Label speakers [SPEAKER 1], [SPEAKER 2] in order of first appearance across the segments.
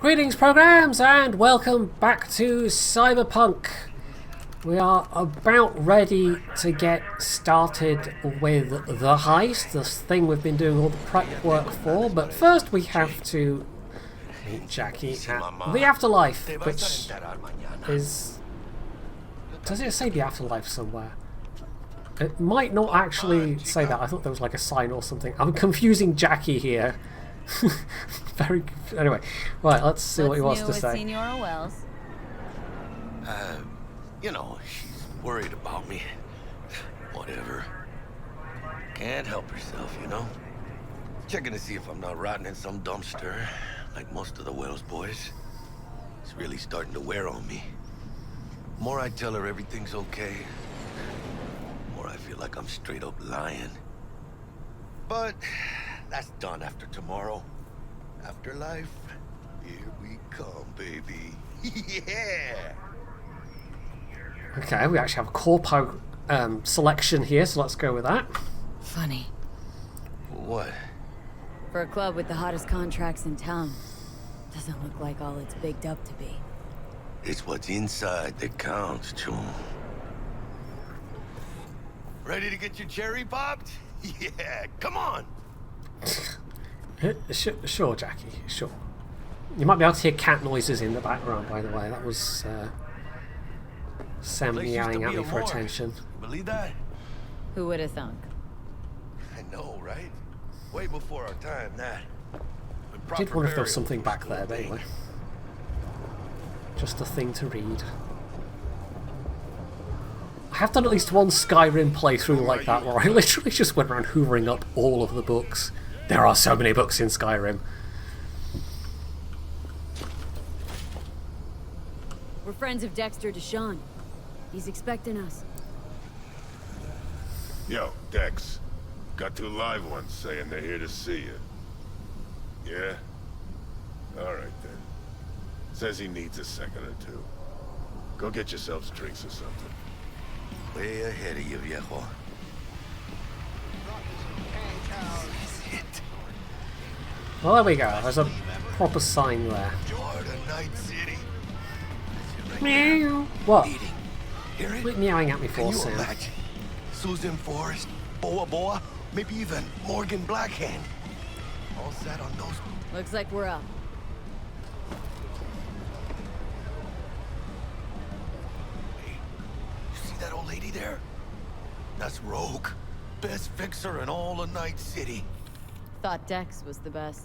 [SPEAKER 1] Greetings, programs, and welcome back to Cyberpunk. We are about ready to get started with the heist, this thing we've been doing all the prep work for, but first we have to meet Jackie at the afterlife, which is... Does it say the afterlife somewhere? It might not actually say that. I thought there was like a sign or something. I'm confusing Jackie here. Very... Anyway, right, let's see what he wants to say.
[SPEAKER 2] Senora Wells?
[SPEAKER 3] You know, she's worried about me. Whatever. Can't help herself, you know? Checking to see if I'm not rotting in some dumpster, like most of the Wells boys. It's really starting to wear on me. The more I tell her everything's okay, the more I feel like I'm straight up lying. But that's done after tomorrow. Afterlife, here we come, baby. Yeah!
[SPEAKER 1] Okay, we actually have a corpo selection here, so let's go with that.
[SPEAKER 2] Funny.
[SPEAKER 3] What?
[SPEAKER 2] For a club with the hottest contracts in town, doesn't look like all it's bigged up to be.
[SPEAKER 3] It's what's inside that counts, Chum. Ready to get your cherry popped? Yeah, come on!
[SPEAKER 1] Sure, Jackie, sure. You might be able to hear cat noises in the background, by the way. That was Sam meowing at me for attention.
[SPEAKER 3] Believe that?
[SPEAKER 2] Who would have thunk?
[SPEAKER 3] I know, right? Way before our time, that.
[SPEAKER 1] I did wonder if there was something back there, but anyway. Just a thing to read. I have done at least one Skyrim playthrough like that, where I literally just went around hoovering up all of the books. There are so many books in Skyrim.
[SPEAKER 2] We're friends of Dexter Deshawn. He's expecting us.
[SPEAKER 4] Yo, Dex. Got two live ones saying they're here to see you. Yeah? Alright then. Says he needs a second or two. Go get yourselves drinks or something.
[SPEAKER 3] Way ahead of you, viejo.
[SPEAKER 1] Well, there we go. There's a proper sign there.
[SPEAKER 3] Jordan, Night City.
[SPEAKER 1] Meow. What?
[SPEAKER 3] Beating. Hear it?
[SPEAKER 1] Quit meowing at me for,
[SPEAKER 3] Can you
[SPEAKER 1] Sam.
[SPEAKER 3] imagine? Susan Forrest, Boa Boa, maybe even Morgan Blackhand. All sat on those.
[SPEAKER 2] Looks like we're up.
[SPEAKER 3] Hey, you see that old lady there? That's Rogue. Best fixer in all of Night City.
[SPEAKER 2] Thought Dex was the best.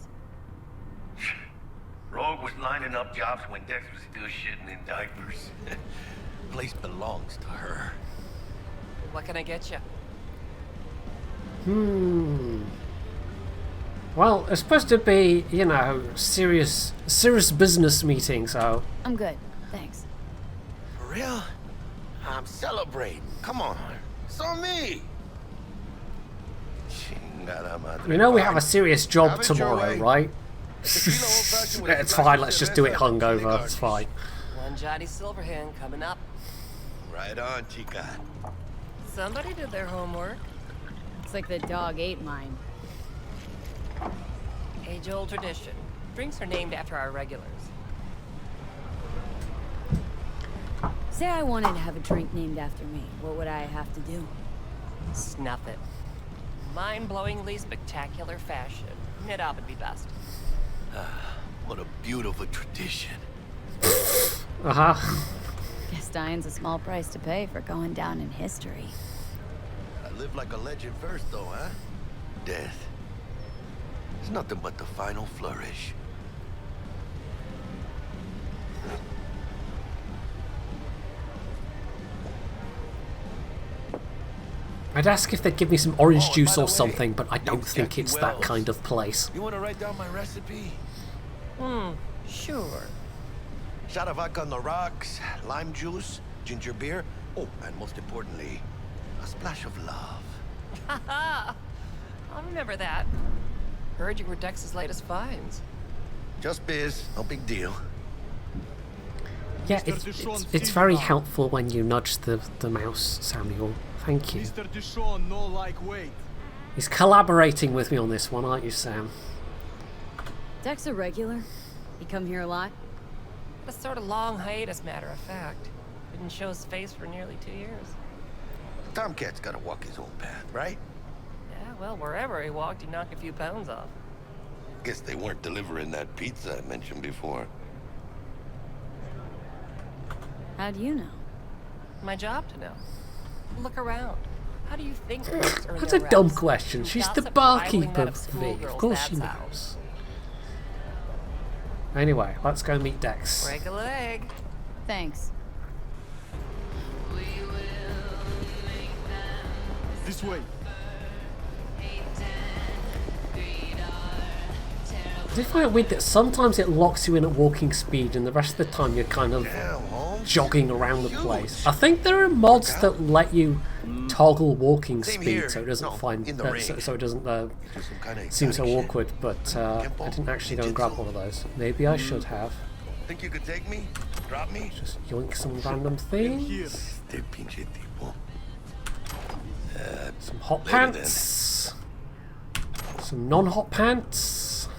[SPEAKER 3] Rogue was lining up jobs when Dex was still shitting in diapers. Place belongs to her.
[SPEAKER 5] What can I get you?
[SPEAKER 1] Well, it's supposed to be, you know, serious business meeting, so...
[SPEAKER 2] I'm good, thanks.
[SPEAKER 3] For real? I'm celebrating. Come on. It's on me.
[SPEAKER 1] You know we have a serious job
[SPEAKER 3] Have it your
[SPEAKER 1] tomorrow,
[SPEAKER 3] way.
[SPEAKER 1] right?
[SPEAKER 3] Tequila old-fashioned with
[SPEAKER 1] It's
[SPEAKER 3] a
[SPEAKER 1] fine,
[SPEAKER 3] glass
[SPEAKER 1] let's
[SPEAKER 3] of
[SPEAKER 1] just do it
[SPEAKER 3] cerveza.
[SPEAKER 1] hungover, it's fine.
[SPEAKER 5] One Johnny Silverhand coming up.
[SPEAKER 3] Right on, chica.
[SPEAKER 5] Somebody did their homework.
[SPEAKER 2] Looks like the dog ate mine.
[SPEAKER 5] Age-old tradition. Drinks are named after our regulars.
[SPEAKER 2] Say I wanted to have a drink named after me. What would I have to do?
[SPEAKER 5] Snuff it. Mind-blowingly spectacular fashion. Nidab would be best.
[SPEAKER 3] What a beautiful tradition.
[SPEAKER 1] Uh-huh.
[SPEAKER 2] Guess dying's a small price to pay for going down in history.
[SPEAKER 3] I live like a legend first, though, huh? Death. It's nothing but the final flourish.
[SPEAKER 1] I'd ask if they'd give me some orange
[SPEAKER 3] Oh, and
[SPEAKER 1] juice
[SPEAKER 3] by the
[SPEAKER 1] or
[SPEAKER 3] way,
[SPEAKER 1] something, but I don't
[SPEAKER 3] name's
[SPEAKER 1] think
[SPEAKER 3] Jackie
[SPEAKER 1] it's that
[SPEAKER 3] Wells.
[SPEAKER 1] kind of place.
[SPEAKER 3] You want to write down my recipe?
[SPEAKER 5] Sure.
[SPEAKER 3] Shot of vodka on the rocks, lime juice, ginger beer. Oh, and most importantly, a splash of love.
[SPEAKER 5] I'll remember that. Heard you were Dex's latest finds.
[SPEAKER 3] Just biz, no big deal.
[SPEAKER 1] Yeah, it's very helpful when you nudge the mouse, Samuel. Thank you.
[SPEAKER 6] Mr. Deshawn, no like wait.
[SPEAKER 1] He's collaborating with me on this one, aren't you, Sam?
[SPEAKER 2] Dex a regular? You come here a lot?
[SPEAKER 5] A sort of long hiatus, matter of fact. Didn't show his face for nearly 2 years.
[SPEAKER 3] Tomcat's gotta walk his own path, right?
[SPEAKER 5] Yeah, well, wherever he walked, he knocked a few pounds off.
[SPEAKER 3] Guess they weren't delivering that pizza I mentioned before.
[SPEAKER 2] How do you know?
[SPEAKER 5] My job to know. Look around. How do you think folks earn
[SPEAKER 1] That's
[SPEAKER 5] their
[SPEAKER 1] a dumb
[SPEAKER 5] reps?
[SPEAKER 1] question. She's the
[SPEAKER 5] Gossip rivaling
[SPEAKER 1] barkeeper,
[SPEAKER 5] that of
[SPEAKER 1] V. Of
[SPEAKER 5] schoolgirls,
[SPEAKER 1] course she
[SPEAKER 5] that's how.
[SPEAKER 1] knows. Anyway, let's go meet Dex.
[SPEAKER 5] Break a leg.
[SPEAKER 2] Thanks.
[SPEAKER 6] This way.
[SPEAKER 1] I find it weird that sometimes it locks you in at walking speed and the rest of the time you're kind of
[SPEAKER 3] Damn, Holmes.
[SPEAKER 1] jogging around the
[SPEAKER 3] Huge.
[SPEAKER 1] place. I think there are mods that let you toggle walking
[SPEAKER 3] Same
[SPEAKER 1] speed
[SPEAKER 3] here.
[SPEAKER 1] so it doesn't
[SPEAKER 3] No,
[SPEAKER 1] find
[SPEAKER 3] in the ring.
[SPEAKER 1] so it doesn't
[SPEAKER 3] Do some kinda
[SPEAKER 1] seem so
[SPEAKER 3] exotic shit.
[SPEAKER 1] awkward, but I didn't actually go and grab one of those. Maybe I should have.
[SPEAKER 3] Think you could take me? Drop me?
[SPEAKER 1] Just yoink some random
[SPEAKER 6] Here.
[SPEAKER 1] things.
[SPEAKER 3] Este pinche tipo.
[SPEAKER 1] Some hot
[SPEAKER 3] Later then.
[SPEAKER 1] pants. Some non-hot pants.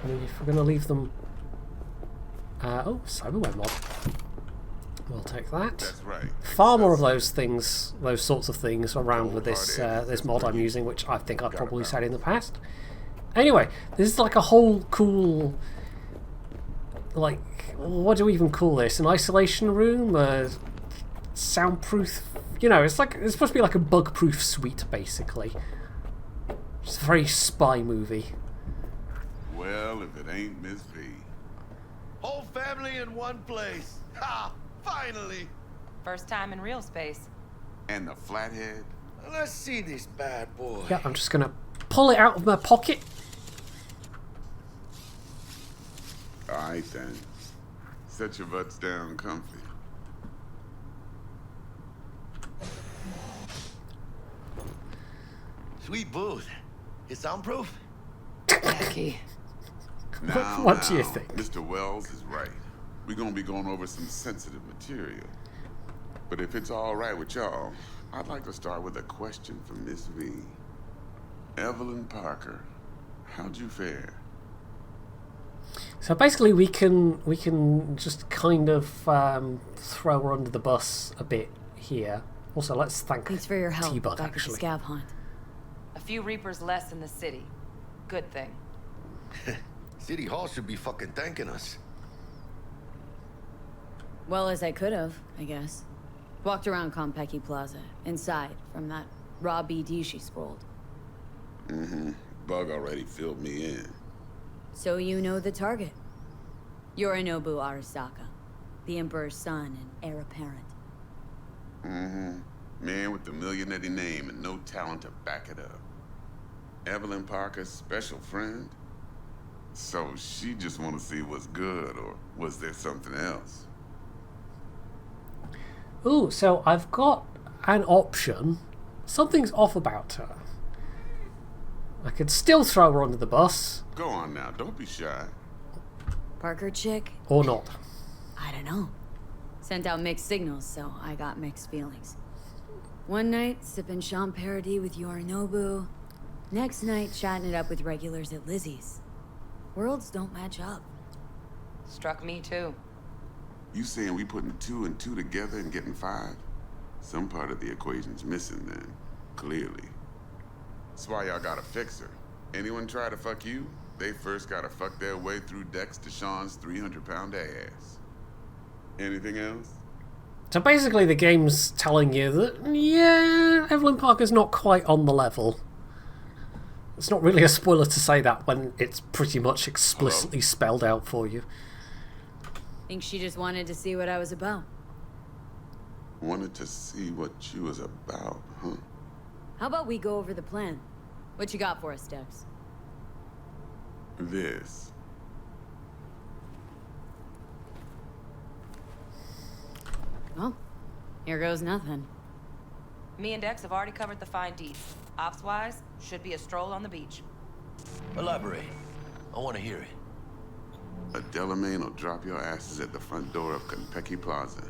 [SPEAKER 1] I mean, if we're going to leave them... oh, cyberware mod. We'll take that.
[SPEAKER 7] That's right.
[SPEAKER 1] Far more of those things, those sorts of things around with this this mod I'm using, which I think I've probably said in the past. Anyway, this is like a whole cool, like, what do we even call this? An isolation room, a soundproof. You know, it's supposed to be like a bug-proof suite, basically. It's a very spy movie.
[SPEAKER 7] Well, if it ain't Miss V.
[SPEAKER 3] Whole family in one place. Ha! Finally!
[SPEAKER 5] First time in real space.
[SPEAKER 7] And the flathead?
[SPEAKER 3] Let's see this bad boy.
[SPEAKER 1] Yeah, I'm just gonna pull it out of my pocket.
[SPEAKER 7] Alright then. Set your butts down comfy.
[SPEAKER 3] Sweet booth. It's soundproof?
[SPEAKER 5] Tacky.
[SPEAKER 7] Now,
[SPEAKER 1] What do you
[SPEAKER 7] now,
[SPEAKER 1] think?
[SPEAKER 7] Mr. Wells is right. We're gonna be going over some sensitive material. But if it's all right with y'all, I'd like to start with a question for Miss V. Evelyn Parker, how'd you fare?
[SPEAKER 1] So basically, we can just kind of throw her under the bus a bit here. Also, let's thank
[SPEAKER 2] Thanks for your help
[SPEAKER 1] T-Bug,
[SPEAKER 2] back at the
[SPEAKER 1] actually.
[SPEAKER 2] scav hunt.
[SPEAKER 8] A few Reapers less in the city. Good thing.
[SPEAKER 3] City Hall should be fucking thanking us.
[SPEAKER 2] Well, as I could have, I guess. Walked around Konpeki Plaza, inside, from that raw BD she scrolled.
[SPEAKER 7] Mm-hmm. Bug already filled me in.
[SPEAKER 2] So you know the target. Yorinobu Arasaka, the Emperor's son and heir apparent.
[SPEAKER 7] Mm-hmm. Man with the millionaire name and no talent to back it up. Evelyn Parker's special friend? So she just want to see what's good, or was there something else?
[SPEAKER 1] Ooh, so I've got an option. Something's off about her. I could still throw her under the bus,
[SPEAKER 7] Go on now, don't be shy.
[SPEAKER 2] Parker chick?
[SPEAKER 1] or not.
[SPEAKER 2] I don't know. Sent out mixed signals, so I got mixed feelings. One night, sipping Champ Paradis with Yorinobu. Next night, chatting it up with regulars at Lizzie's. Worlds don't match up.
[SPEAKER 8] Struck me too.
[SPEAKER 7] You saying we putting 2 and 2 together and getting 5? Some part of the equation's missing then, clearly. That's why y'all gotta fix her. Anyone try to fuck you, they first gotta fuck their way through Dex Deshawn's 300-pound ass. Anything else?
[SPEAKER 1] So basically, the game's telling you that, yeah, Evelyn Parker's not quite on the level. It's not really a spoiler to say that when it's pretty much explicitly spelled out for you.
[SPEAKER 2] Think she just wanted to see what I was about.
[SPEAKER 7] Wanted to see what you was about, huh?
[SPEAKER 2] How about we go over the plan? What you got for us, Dex?
[SPEAKER 7] This.
[SPEAKER 2] Well, here goes nothing.
[SPEAKER 8] Me and Dex have already covered the fine deeds. Ops-wise, should be a stroll on the beach.
[SPEAKER 3] Elaborate. I want to hear it.
[SPEAKER 7] A Delamain will drop your asses at the front door of Konpeki Plaza.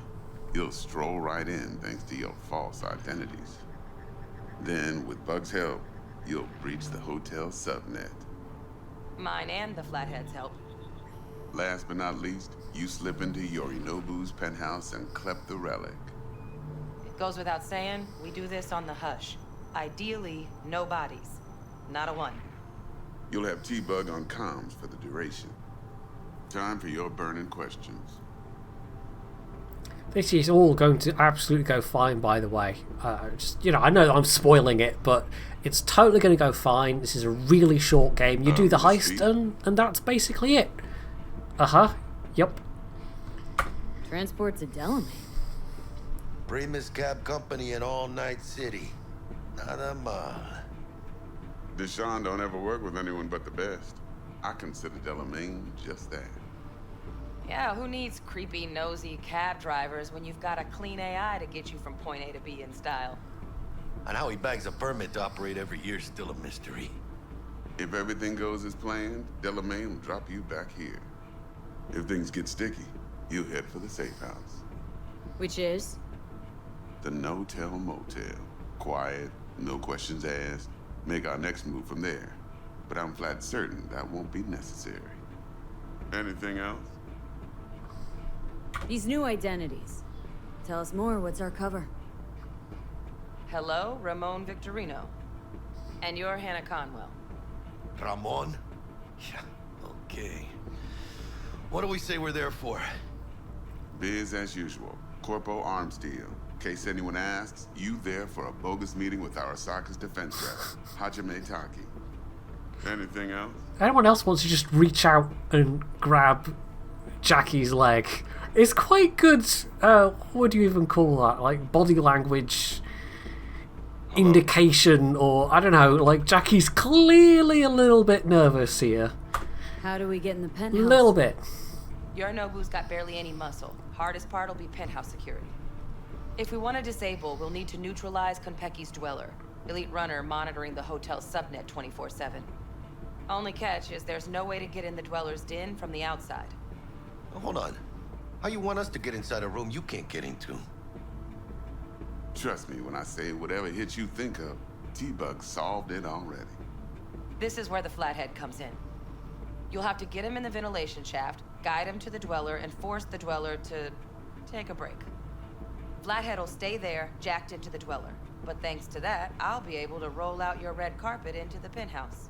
[SPEAKER 7] You'll stroll right in thanks to your false identities. Then, with Bug's help, you'll breach the hotel subnet.
[SPEAKER 8] Mine and the Flatheads help.
[SPEAKER 7] Last but not least, you slip into Yorinobu's penthouse and clep the relic.
[SPEAKER 8] It goes without saying, we do this on the hush. Ideally, no bodies. Not a one.
[SPEAKER 7] You'll have T-Bug on comms for the duration. Time for your burning questions.
[SPEAKER 1] This is all going to absolutely go fine, by the way. I know that I'm spoiling it, but it's totally going to go fine. This is a really short game. You do the heist, and that's basically it. Yep.
[SPEAKER 2] Transport to Delamane.
[SPEAKER 3] Primus Cab Company in All Night City. Nada mal.
[SPEAKER 7] Deshaun don't ever work with anyone but the best. I consider Delamane just that.
[SPEAKER 8] Yeah, who needs creepy, nosy cab drivers when you've got a clean AI to get you from point A to B in style?
[SPEAKER 3] And how he bags a permit to operate every year is still a mystery.
[SPEAKER 7] If everything goes as planned, Delamane will drop you back here. If things get sticky, you'll head for the safe house.
[SPEAKER 2] Which is?
[SPEAKER 7] The no-tell motel. Quiet, no questions asked. Make our next move from there. But I'm flat certain that won't be necessary. Anything else?
[SPEAKER 2] These new identities. Tell us more, what's our cover?
[SPEAKER 8] Hello, Ramon Victorino. And you're Hannah Conwell.
[SPEAKER 3] Ramon? Yeah, okay. What do we say we're there for?
[SPEAKER 7] Biz as usual. Corpo arms deal. In case anyone asks, you there for a bogus meeting with Arasaka's defense rep, Hajime Taki. Anything else?
[SPEAKER 1] Anyone else wants to just reach out and grab Jackie's leg? It's quite good. What do you even call that? Like body language indication, or I don't know. Like Jackie's clearly a little bit nervous here.
[SPEAKER 2] How do we get in the
[SPEAKER 1] A
[SPEAKER 2] penthouse?
[SPEAKER 1] little bit.
[SPEAKER 8] Yorinobu's got barely any muscle. Hardest part will be penthouse security. If we want to disable, we'll need to neutralize Konpeki's dweller. Elite runner monitoring the hotel's subnet 24/7. Only catch is there's no way to get in the dweller's den from the outside.
[SPEAKER 3] Hold on. How you want us to get inside a room you can't get into?
[SPEAKER 7] Trust me when I say whatever hit you think of, T-Bug solved it already.
[SPEAKER 8] This is where the Flathead comes in. You'll have to get him in the ventilation shaft, guide him to the dweller, and force the dweller to take a break. Flathead will stay there, jacked into the dweller. But thanks to that, I'll be able to roll out your red carpet into the penthouse.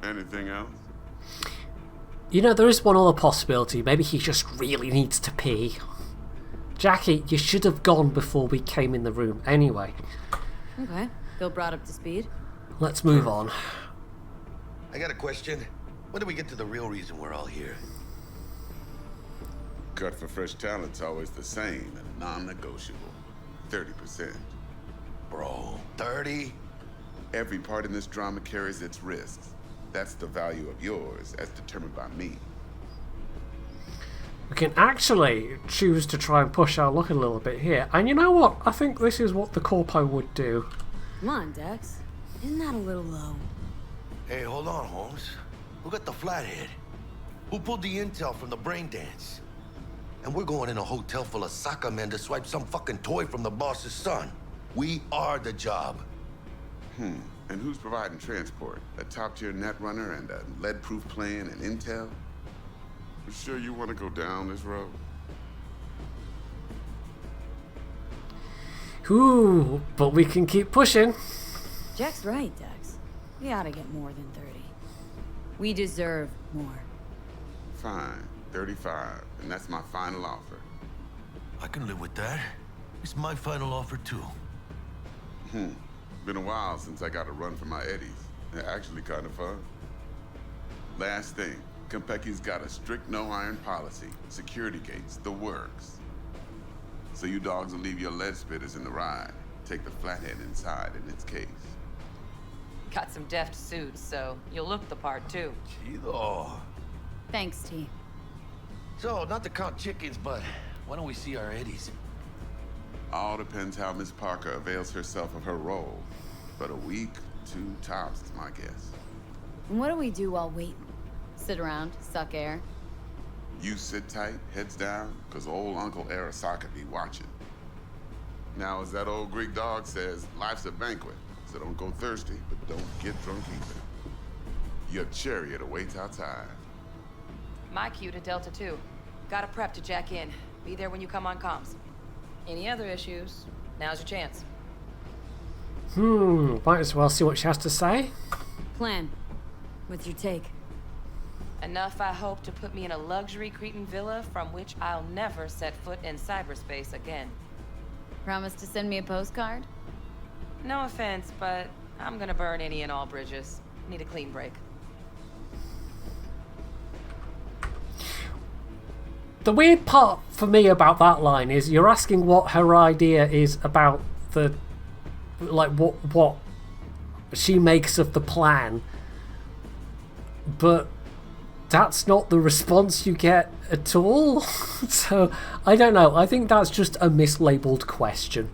[SPEAKER 7] Anything else?
[SPEAKER 1] You know, there is one other possibility. Maybe he just really needs to pee. Jackie, you should have gone before we came in the room anyway.
[SPEAKER 2] Okay, feel brought up to speed.
[SPEAKER 1] Let's move on.
[SPEAKER 3] I got a question. When do we get to the real reason we're all here?
[SPEAKER 7] Cut for fresh talent's always the same and non-negotiable. 30%.
[SPEAKER 3] Bro, 30?
[SPEAKER 7] Every part in this drama carries its risks. That's the value of yours, as determined by me.
[SPEAKER 1] We can actually choose to try and push our luck a little bit here. And you know what? I think this is what the Corpo would do.
[SPEAKER 2] Come on, Dex. Isn't that a little low?
[SPEAKER 3] Hey, hold on, Holmes. Who got the Flathead? Who pulled the intel from the brain dance? And we're going in a hotel full of soccer men to swipe some fucking toy from the boss's son. We are the job.
[SPEAKER 7] And who's providing transport? A top-tier netrunner and a lead-proof plan and intel? You sure you want to go down this road?
[SPEAKER 1] Ooh, but we can keep pushing.
[SPEAKER 2] Jack's right, Dex. We ought to get more than 30. We deserve more.
[SPEAKER 7] Fine, 35, and that's my final offer.
[SPEAKER 3] I can live with that. It's my final offer, too.
[SPEAKER 7] Been a while since I got a run for my eddies. They're actually kind of fun. Last thing, Konpeki's got a strict no-iron policy. Security gates, the works. So you dogs will leave your lead spitters in the ride. Take the Flathead inside in its case.
[SPEAKER 8] Got some deft suits, so you'll look the part, too.
[SPEAKER 3] Chido.
[SPEAKER 2] Thanks, T.
[SPEAKER 3] So, not to count chickens, but why don't we see our eddies?
[SPEAKER 7] All depends how Miss Parker avails herself of her role. But a week, 2 tops is my guess.
[SPEAKER 2] And what do we do while waiting? Sit around, suck air?
[SPEAKER 7] You sit tight, heads down, cause old Uncle Arasaka be watching. Now, as that old Greek dog says, life's a banquet, so don't go thirsty, but don't get drunk either. Your chariot awaits outside.
[SPEAKER 8] My cue to Delta 2. Gotta prep to jack in. Be there when you come on comms. Any other issues? Now's your chance.
[SPEAKER 1] Might as well see what she has to say.
[SPEAKER 2] Plan. What's your take?
[SPEAKER 8] Enough, I hope, to put me in a luxury Cretan villa from which I'll never set foot in cyberspace again.
[SPEAKER 2] Promise to send me a postcard?
[SPEAKER 8] No offense, but I'm gonna burn any and all bridges. Need a clean break.
[SPEAKER 1] The weird part for me about that line is you're asking what her idea is about the, like, what she makes of the plan, but that's not the response you get at all. So I don't know, I think that's just a mislabeled question.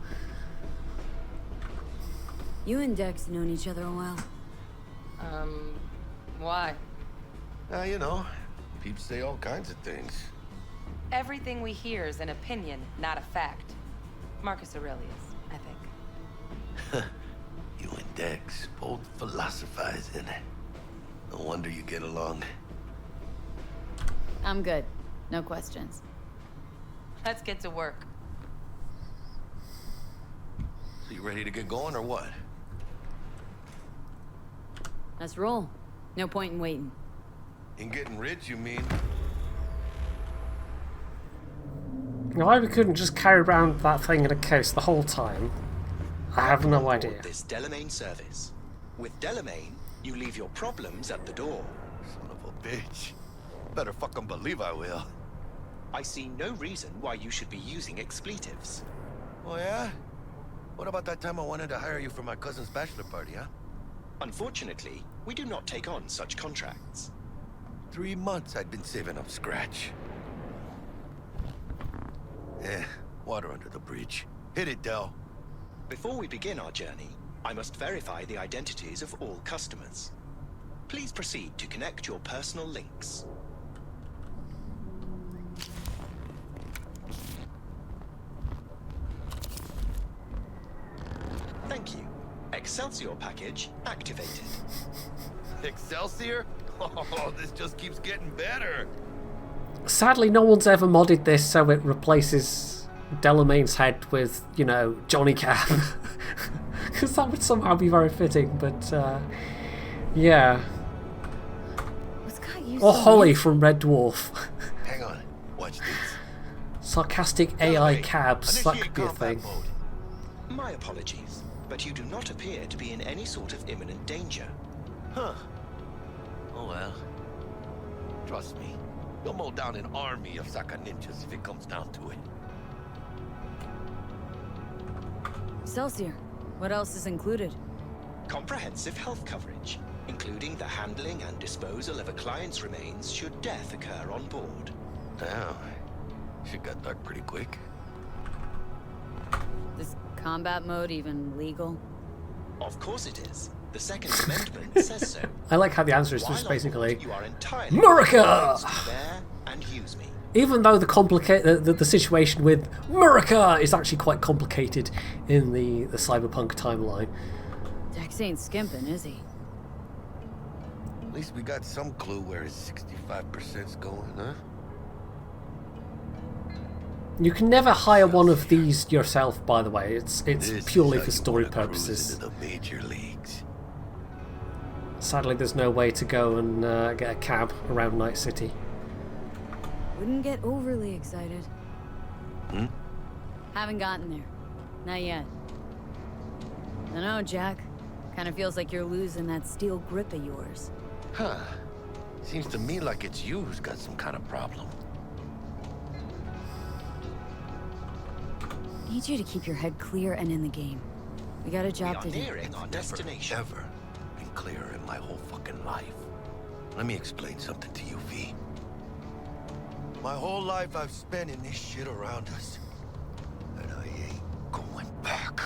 [SPEAKER 2] You and Dex known each other a while.
[SPEAKER 8] Why?
[SPEAKER 3] You know, people say all kinds of things.
[SPEAKER 8] Everything we hear is an opinion, not a fact. Marcus Aurelius, I think.
[SPEAKER 3] You and Dex both philosophizing. No wonder you get along.
[SPEAKER 2] I'm good. No questions.
[SPEAKER 8] Let's get to work.
[SPEAKER 3] So you ready to get going or what?
[SPEAKER 2] Let's roll. No point in waiting.
[SPEAKER 3] In getting rich, you mean?
[SPEAKER 1] Why we couldn't just carry around that thing in a case the whole time, I have no idea.
[SPEAKER 9] This Delamain service. With Delamain, you leave your problems at the door.
[SPEAKER 3] Son of a bitch. Better fucking believe I will.
[SPEAKER 9] I see no reason why you should be using expletives.
[SPEAKER 3] Oh yeah? What about that time I wanted to hire you for my cousin's bachelor party, huh?
[SPEAKER 9] Unfortunately, we do not take on such contracts.
[SPEAKER 3] 3 months I'd been saving up scratch. Water under the bridge. Hit it, Del.
[SPEAKER 9] Before we begin our journey, I must verify the identities of all customers. Please proceed to connect your personal links. Thank you. Excelsior package activated.
[SPEAKER 3] Excelsior? Oh, this just keeps getting better.
[SPEAKER 1] Sadly, no one's ever modded this so it replaces Delamain's head with, you know, Johnny Cab. Because that would somehow be very fitting, but, yeah.
[SPEAKER 2] What's got you
[SPEAKER 1] Or
[SPEAKER 2] so
[SPEAKER 1] Holly
[SPEAKER 2] mad?
[SPEAKER 1] from Red Dwarf.
[SPEAKER 3] Hang on. Watch this.
[SPEAKER 1] Sarcastic AI cabs, that
[SPEAKER 3] Initiate
[SPEAKER 1] could be a
[SPEAKER 3] combat
[SPEAKER 1] thing.
[SPEAKER 3] mode.
[SPEAKER 9] My apologies, but you do not appear to be in any sort of imminent danger.
[SPEAKER 3] Huh. Oh well. Trust me. You'll mow down an army of Saka ninjas if it comes down to it.
[SPEAKER 2] Excelsior. What else is included?
[SPEAKER 9] Comprehensive health coverage, including the handling and disposal of a client's remains should death occur on board.
[SPEAKER 3] Damn. Shit got dark pretty quick.
[SPEAKER 2] Is combat mode even legal?
[SPEAKER 9] Of course it is. The Second Amendment says so.
[SPEAKER 1] I like how the answer is
[SPEAKER 9] While
[SPEAKER 1] just
[SPEAKER 9] on board,
[SPEAKER 1] basically,
[SPEAKER 9] you are entirely
[SPEAKER 1] America!
[SPEAKER 9] authorized to bear and use me.
[SPEAKER 1] even though the situation with America is actually quite complicated in the Cyberpunk timeline.
[SPEAKER 2] Dex ain't skimping, is he?
[SPEAKER 3] At least we got some clue where his 65%'s going, huh?
[SPEAKER 1] You can never hire one of these yourself, by the way. It's
[SPEAKER 3] This
[SPEAKER 1] purely
[SPEAKER 3] is
[SPEAKER 1] for
[SPEAKER 3] how you
[SPEAKER 1] story
[SPEAKER 3] wanna cruise
[SPEAKER 1] purposes.
[SPEAKER 3] into the major leagues.
[SPEAKER 1] Sadly, there's no way to go and get a cab around Night City.
[SPEAKER 2] Wouldn't get overly excited.
[SPEAKER 3] Hmm?
[SPEAKER 2] Haven't gotten there. Not yet. I know, Jack. Kind of feels like you're losing that steel grip of yours.
[SPEAKER 3] Huh. Seems to me like it's you who's got some kind of problem.
[SPEAKER 2] Need you to keep your head clear and in the game. We got a
[SPEAKER 9] We
[SPEAKER 2] job
[SPEAKER 9] are
[SPEAKER 2] to do.
[SPEAKER 9] nearing our destination.
[SPEAKER 3] Never been clearer in my whole fucking life. Let me explain something to you, V. My whole life I've spent in this shit around us. And I ain't going back.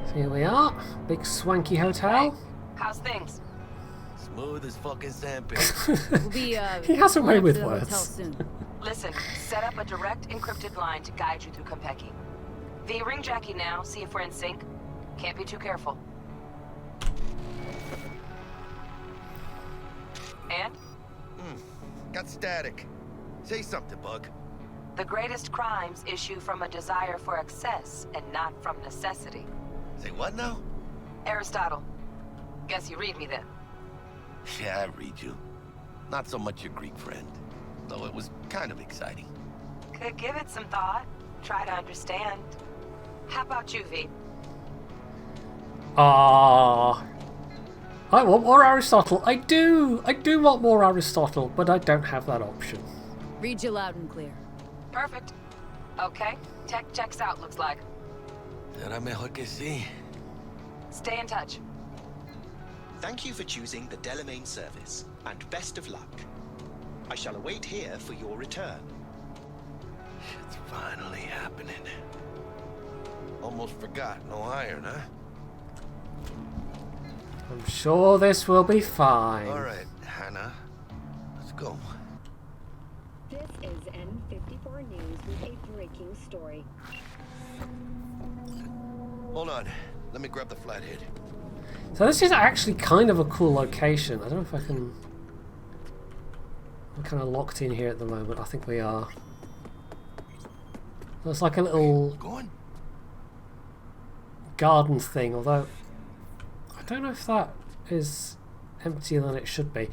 [SPEAKER 1] So here we are, big swanky hotel.
[SPEAKER 8] How's things?
[SPEAKER 3] Smooth as fucking sandpaper.
[SPEAKER 2] We'll be
[SPEAKER 1] He has a way
[SPEAKER 2] pulling up
[SPEAKER 1] with
[SPEAKER 2] to the
[SPEAKER 1] words.
[SPEAKER 2] hotel soon.
[SPEAKER 8] Listen, set up a direct encrypted line to guide you through Konpeki. V, ring Jackie now, see if we're in sync. Can't be too careful. And?
[SPEAKER 3] Got static. Say something, Bug.
[SPEAKER 8] The greatest crimes issue from a desire for excess and not from necessity.
[SPEAKER 3] Say what now?
[SPEAKER 8] Aristotle. Guess you read me then.
[SPEAKER 3] Yeah, I read you. Not so much your Greek friend, though it was kind of exciting.
[SPEAKER 8] Could give it some thought. Try to understand. How about you, V?
[SPEAKER 1] I want more Aristotle. I do want more Aristotle, but I don't have that option.
[SPEAKER 2] Read you loud and clear.
[SPEAKER 8] Perfect. Okay, tech checks out, looks like.
[SPEAKER 3] Era mejor que sí.
[SPEAKER 8] Stay in touch.
[SPEAKER 9] Thank you for choosing the Delamain service, and best of luck. I shall await here for your return.
[SPEAKER 3] It's finally happening. Almost forgot, no iron, huh?
[SPEAKER 1] I'm sure this will be fine.
[SPEAKER 3] All right, Hannah. Let's go.
[SPEAKER 10] This is N54 News with a breaking story.
[SPEAKER 3] Hold on. Let me grab the flathead.
[SPEAKER 1] So this is actually kind of a cool location. I don't know if I can... We're kind of locked in here at the moment. I think we are. There's like a little
[SPEAKER 3] Going?
[SPEAKER 1] garden thing, although I don't know if that is emptier than it should be.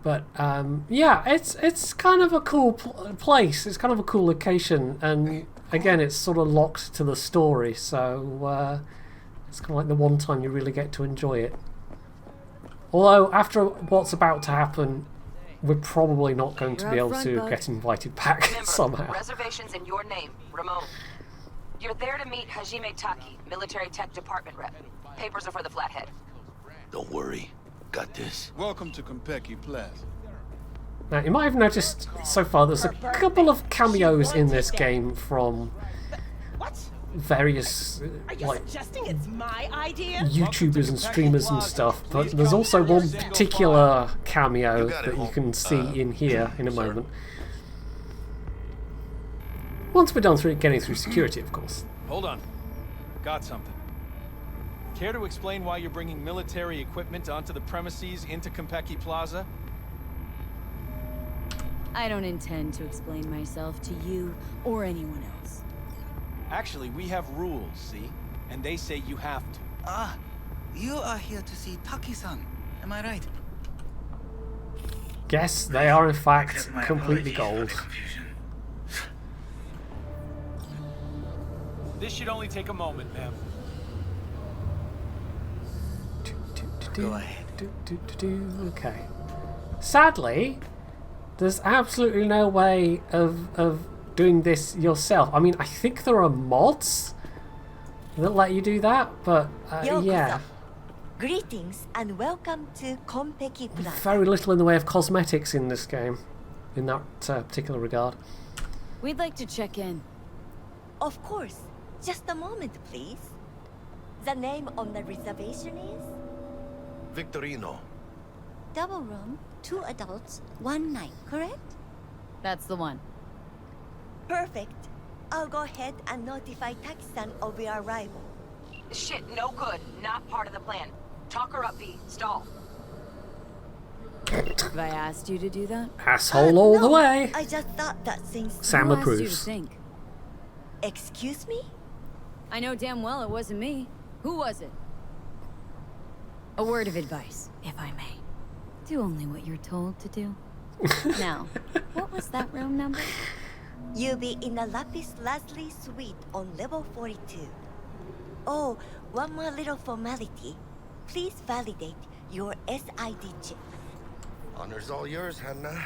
[SPEAKER 1] But yeah, it's kind of a cool place. It's kind of a cool location, and again, it's sort of locked to the story, so it's kind of like the one time you really get to enjoy it. Although after what's about to happen, we're probably not going to be able to get invited back
[SPEAKER 8] Remember,
[SPEAKER 1] somehow.
[SPEAKER 8] reservations in your name, Ramon. You're there to meet Hajime Taki, military tech department rep. Papers are for the flathead.
[SPEAKER 3] Don't worry. Got this.
[SPEAKER 6] Welcome to Konpeki Plaza.
[SPEAKER 1] Now, you might have noticed so far there's a couple of cameos in this game from various like
[SPEAKER 11] It's my idea?
[SPEAKER 1] YouTubers and streamers and stuff, but there's also one particular cameo that you can see in here in a moment. Once we're done getting through security, of course.
[SPEAKER 6] Hold on. Got something. Care to explain why you're bringing military equipment onto the premises into Konpeki Plaza?
[SPEAKER 2] I don't intend to explain myself to you or anyone else.
[SPEAKER 6] Actually, we have rules, see? And they say you have to.
[SPEAKER 12] Ah, you are here to see Taki-san, am I right?
[SPEAKER 1] Yes, they are in fact completely gold.
[SPEAKER 6] This should only take a moment, ma'am.
[SPEAKER 12] Go ahead.
[SPEAKER 1] Okay. Sadly, there's absolutely no way of doing this yourself. I mean, I think there are mods that let you do that, but yeah.
[SPEAKER 11] Greetings and welcome to Konpeki Plaza.
[SPEAKER 1] Very little in the way of cosmetics in this game, in that particular regard.
[SPEAKER 2] We'd like to check in.
[SPEAKER 11] Of course. Just a moment, please. The name on the reservation is?
[SPEAKER 3] Victorino.
[SPEAKER 11] Double room, 2 adults, 1 night, correct?
[SPEAKER 2] That's the one.
[SPEAKER 11] Perfect. I'll go ahead and notify Taki-san of your arrival.
[SPEAKER 8] Shit, no good. Not part of the plan. Talk her up, V. Stall.
[SPEAKER 2] Have I asked you to do that?
[SPEAKER 1] Asshole all
[SPEAKER 11] no,
[SPEAKER 1] the way.
[SPEAKER 11] I just thought that since...
[SPEAKER 1] Sam
[SPEAKER 2] Who asked you to
[SPEAKER 1] approves.
[SPEAKER 2] think?
[SPEAKER 11] Excuse me?
[SPEAKER 2] I know damn well it wasn't me. Who was it? A word of advice, if I may. Do only what you're told to do. Now, what was that room number?
[SPEAKER 11] You'll be in the Lapis Lazuli suite on level 42. Oh, one more little formality. Please validate your SID chip.
[SPEAKER 3] Honor's all yours, Hannah.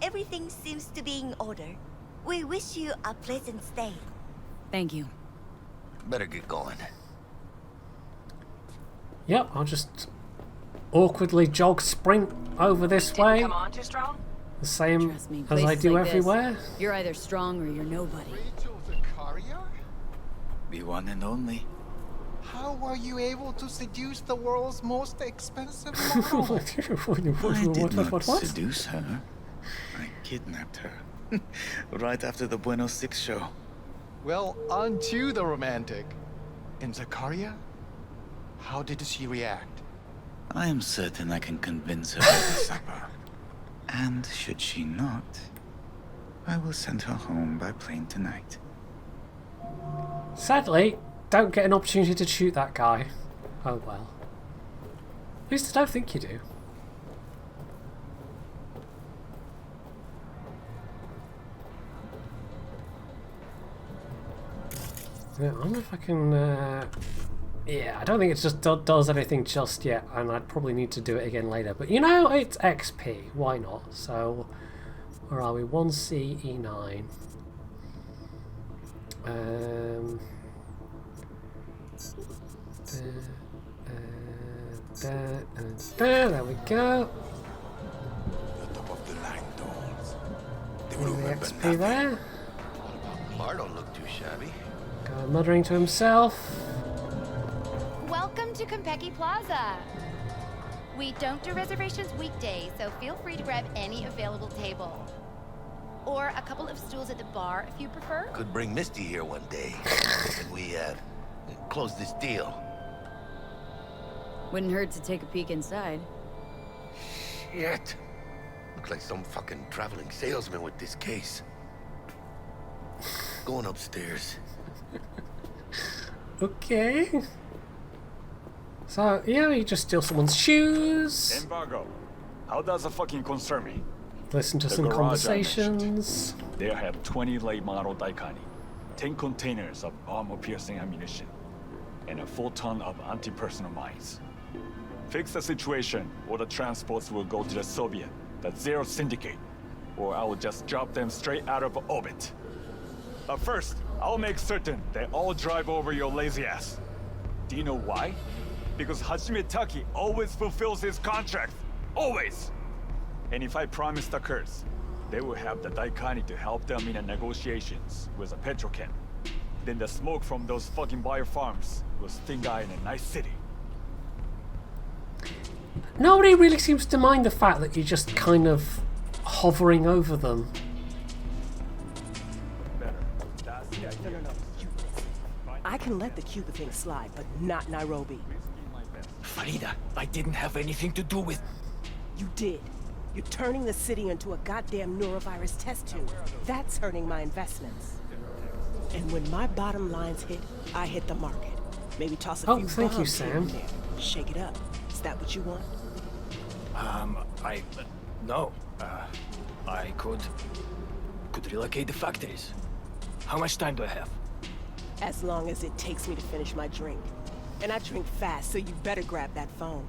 [SPEAKER 11] Everything seems to be in order. We wish you a pleasant stay.
[SPEAKER 2] Thank you.
[SPEAKER 3] Better get going.
[SPEAKER 1] Yep, I'll just awkwardly jog sprint over this
[SPEAKER 8] Didn't
[SPEAKER 1] way.
[SPEAKER 8] come on too strong?
[SPEAKER 1] The same
[SPEAKER 2] Trust me,
[SPEAKER 1] as I
[SPEAKER 2] places
[SPEAKER 1] do
[SPEAKER 2] like this,
[SPEAKER 1] everywhere.
[SPEAKER 2] You're either strong or you're nobody.
[SPEAKER 12] The one and only.
[SPEAKER 13] How were you able to seduce the world's most expensive model?
[SPEAKER 12] I did not seduce her. I kidnapped her. Right after the Buenos Six show.
[SPEAKER 13] Well, on to the romantic. And Zakaria? How did she react?
[SPEAKER 12] I am certain I can convince her of the supper. And should she not, I will send her home by plane tonight.
[SPEAKER 1] Sadly, don't get an opportunity to shoot that guy. Oh well. At least I don't think you do. Yeah, I wonder if I can... yeah, I don't think it just does anything just yet, and I'd probably need to do it again later. But you know, it's XP. Why not? So, where are we? 1C, E9. There we go. The XP there.
[SPEAKER 3] Bar don't look too shabby.
[SPEAKER 1] Guy muttering to himself.
[SPEAKER 14] Welcome to Konpeki Plaza. We don't do reservations weekdays, so feel free to grab any available table. Or a couple of stools at the bar if you prefer.
[SPEAKER 3] Could bring Misty here one day. And we, close this deal.
[SPEAKER 2] Wouldn't hurt to take a peek inside.
[SPEAKER 3] Shit. Looks like some fucking traveling salesman with this case. Going upstairs.
[SPEAKER 1] Okay. So, yeah, you just steal someone's shoes.
[SPEAKER 15] Embargo. How does it fucking concern me?
[SPEAKER 1] Listen to some conversations.
[SPEAKER 15] They have 20 late model Daikani, 10 containers of armor-piercing ammunition, and a full ton of anti-personnel mines. Fix the situation, or the transports will go to the Soviet, the Zero Syndicate, or I will just drop them straight out of orbit. But first, I'll make certain they all drive over your lazy ass. Do you know why? Because Hajime Taki always fulfills his contract. Always! And if I promise the curse, they will have the Daikani to help them in the negotiations with the petrochem. Then the smoke from those fucking bio farms will sting out in a nice city.
[SPEAKER 1] Nobody really seems to mind the fact that you're just kind of hovering over them.
[SPEAKER 16] I can let the Cuba thing slide, but not Nairobi.
[SPEAKER 17] Farida, I didn't have anything to do with...
[SPEAKER 16] You did. You're turning the city into a goddamn neurovirus test tube. That's hurting my investments. And when my bottom lines hit, I hit the market. Maybe toss a few
[SPEAKER 1] thank you,
[SPEAKER 16] bombs here and
[SPEAKER 1] Sam.
[SPEAKER 16] there. Shake it up. Is that what you want?
[SPEAKER 17] No. I could relocate the factories. How much time do I have?
[SPEAKER 16] As long as it takes me to finish my drink. And I drink fast, so you better grab that phone.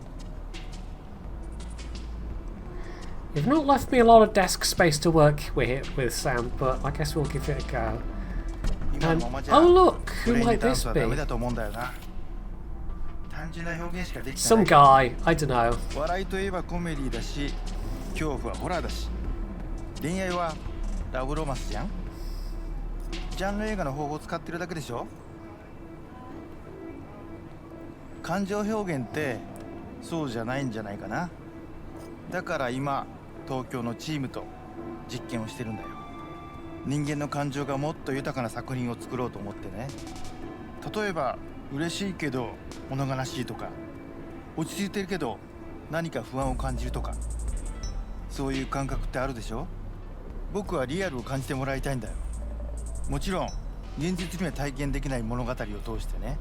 [SPEAKER 1] You've not left me a lot of desk space to work with, Sam, but I guess we'll give it a go. Oh look, who might this be? Some guy, I don't know.
[SPEAKER 18] 笑いといえばコメディだし、恐怖はホラーだし、恋愛はラブロマンスじゃん。ジャンル映画の方法を使ってるだけでしょ。感情表現ってそうじゃないんじゃないかな。だから今東京のチームと実験をしてるんだよ。人間の感情がもっと豊かな作品を作ろうと思ってね。例えば嬉しいけど物悲しいとか、落ち着いてるけど何か不安を感じるとか、そういう感覚ってあるでしょ。僕はリアルを感じてもらいたいんだよ。もちろん現実には体験できない物語を通してね。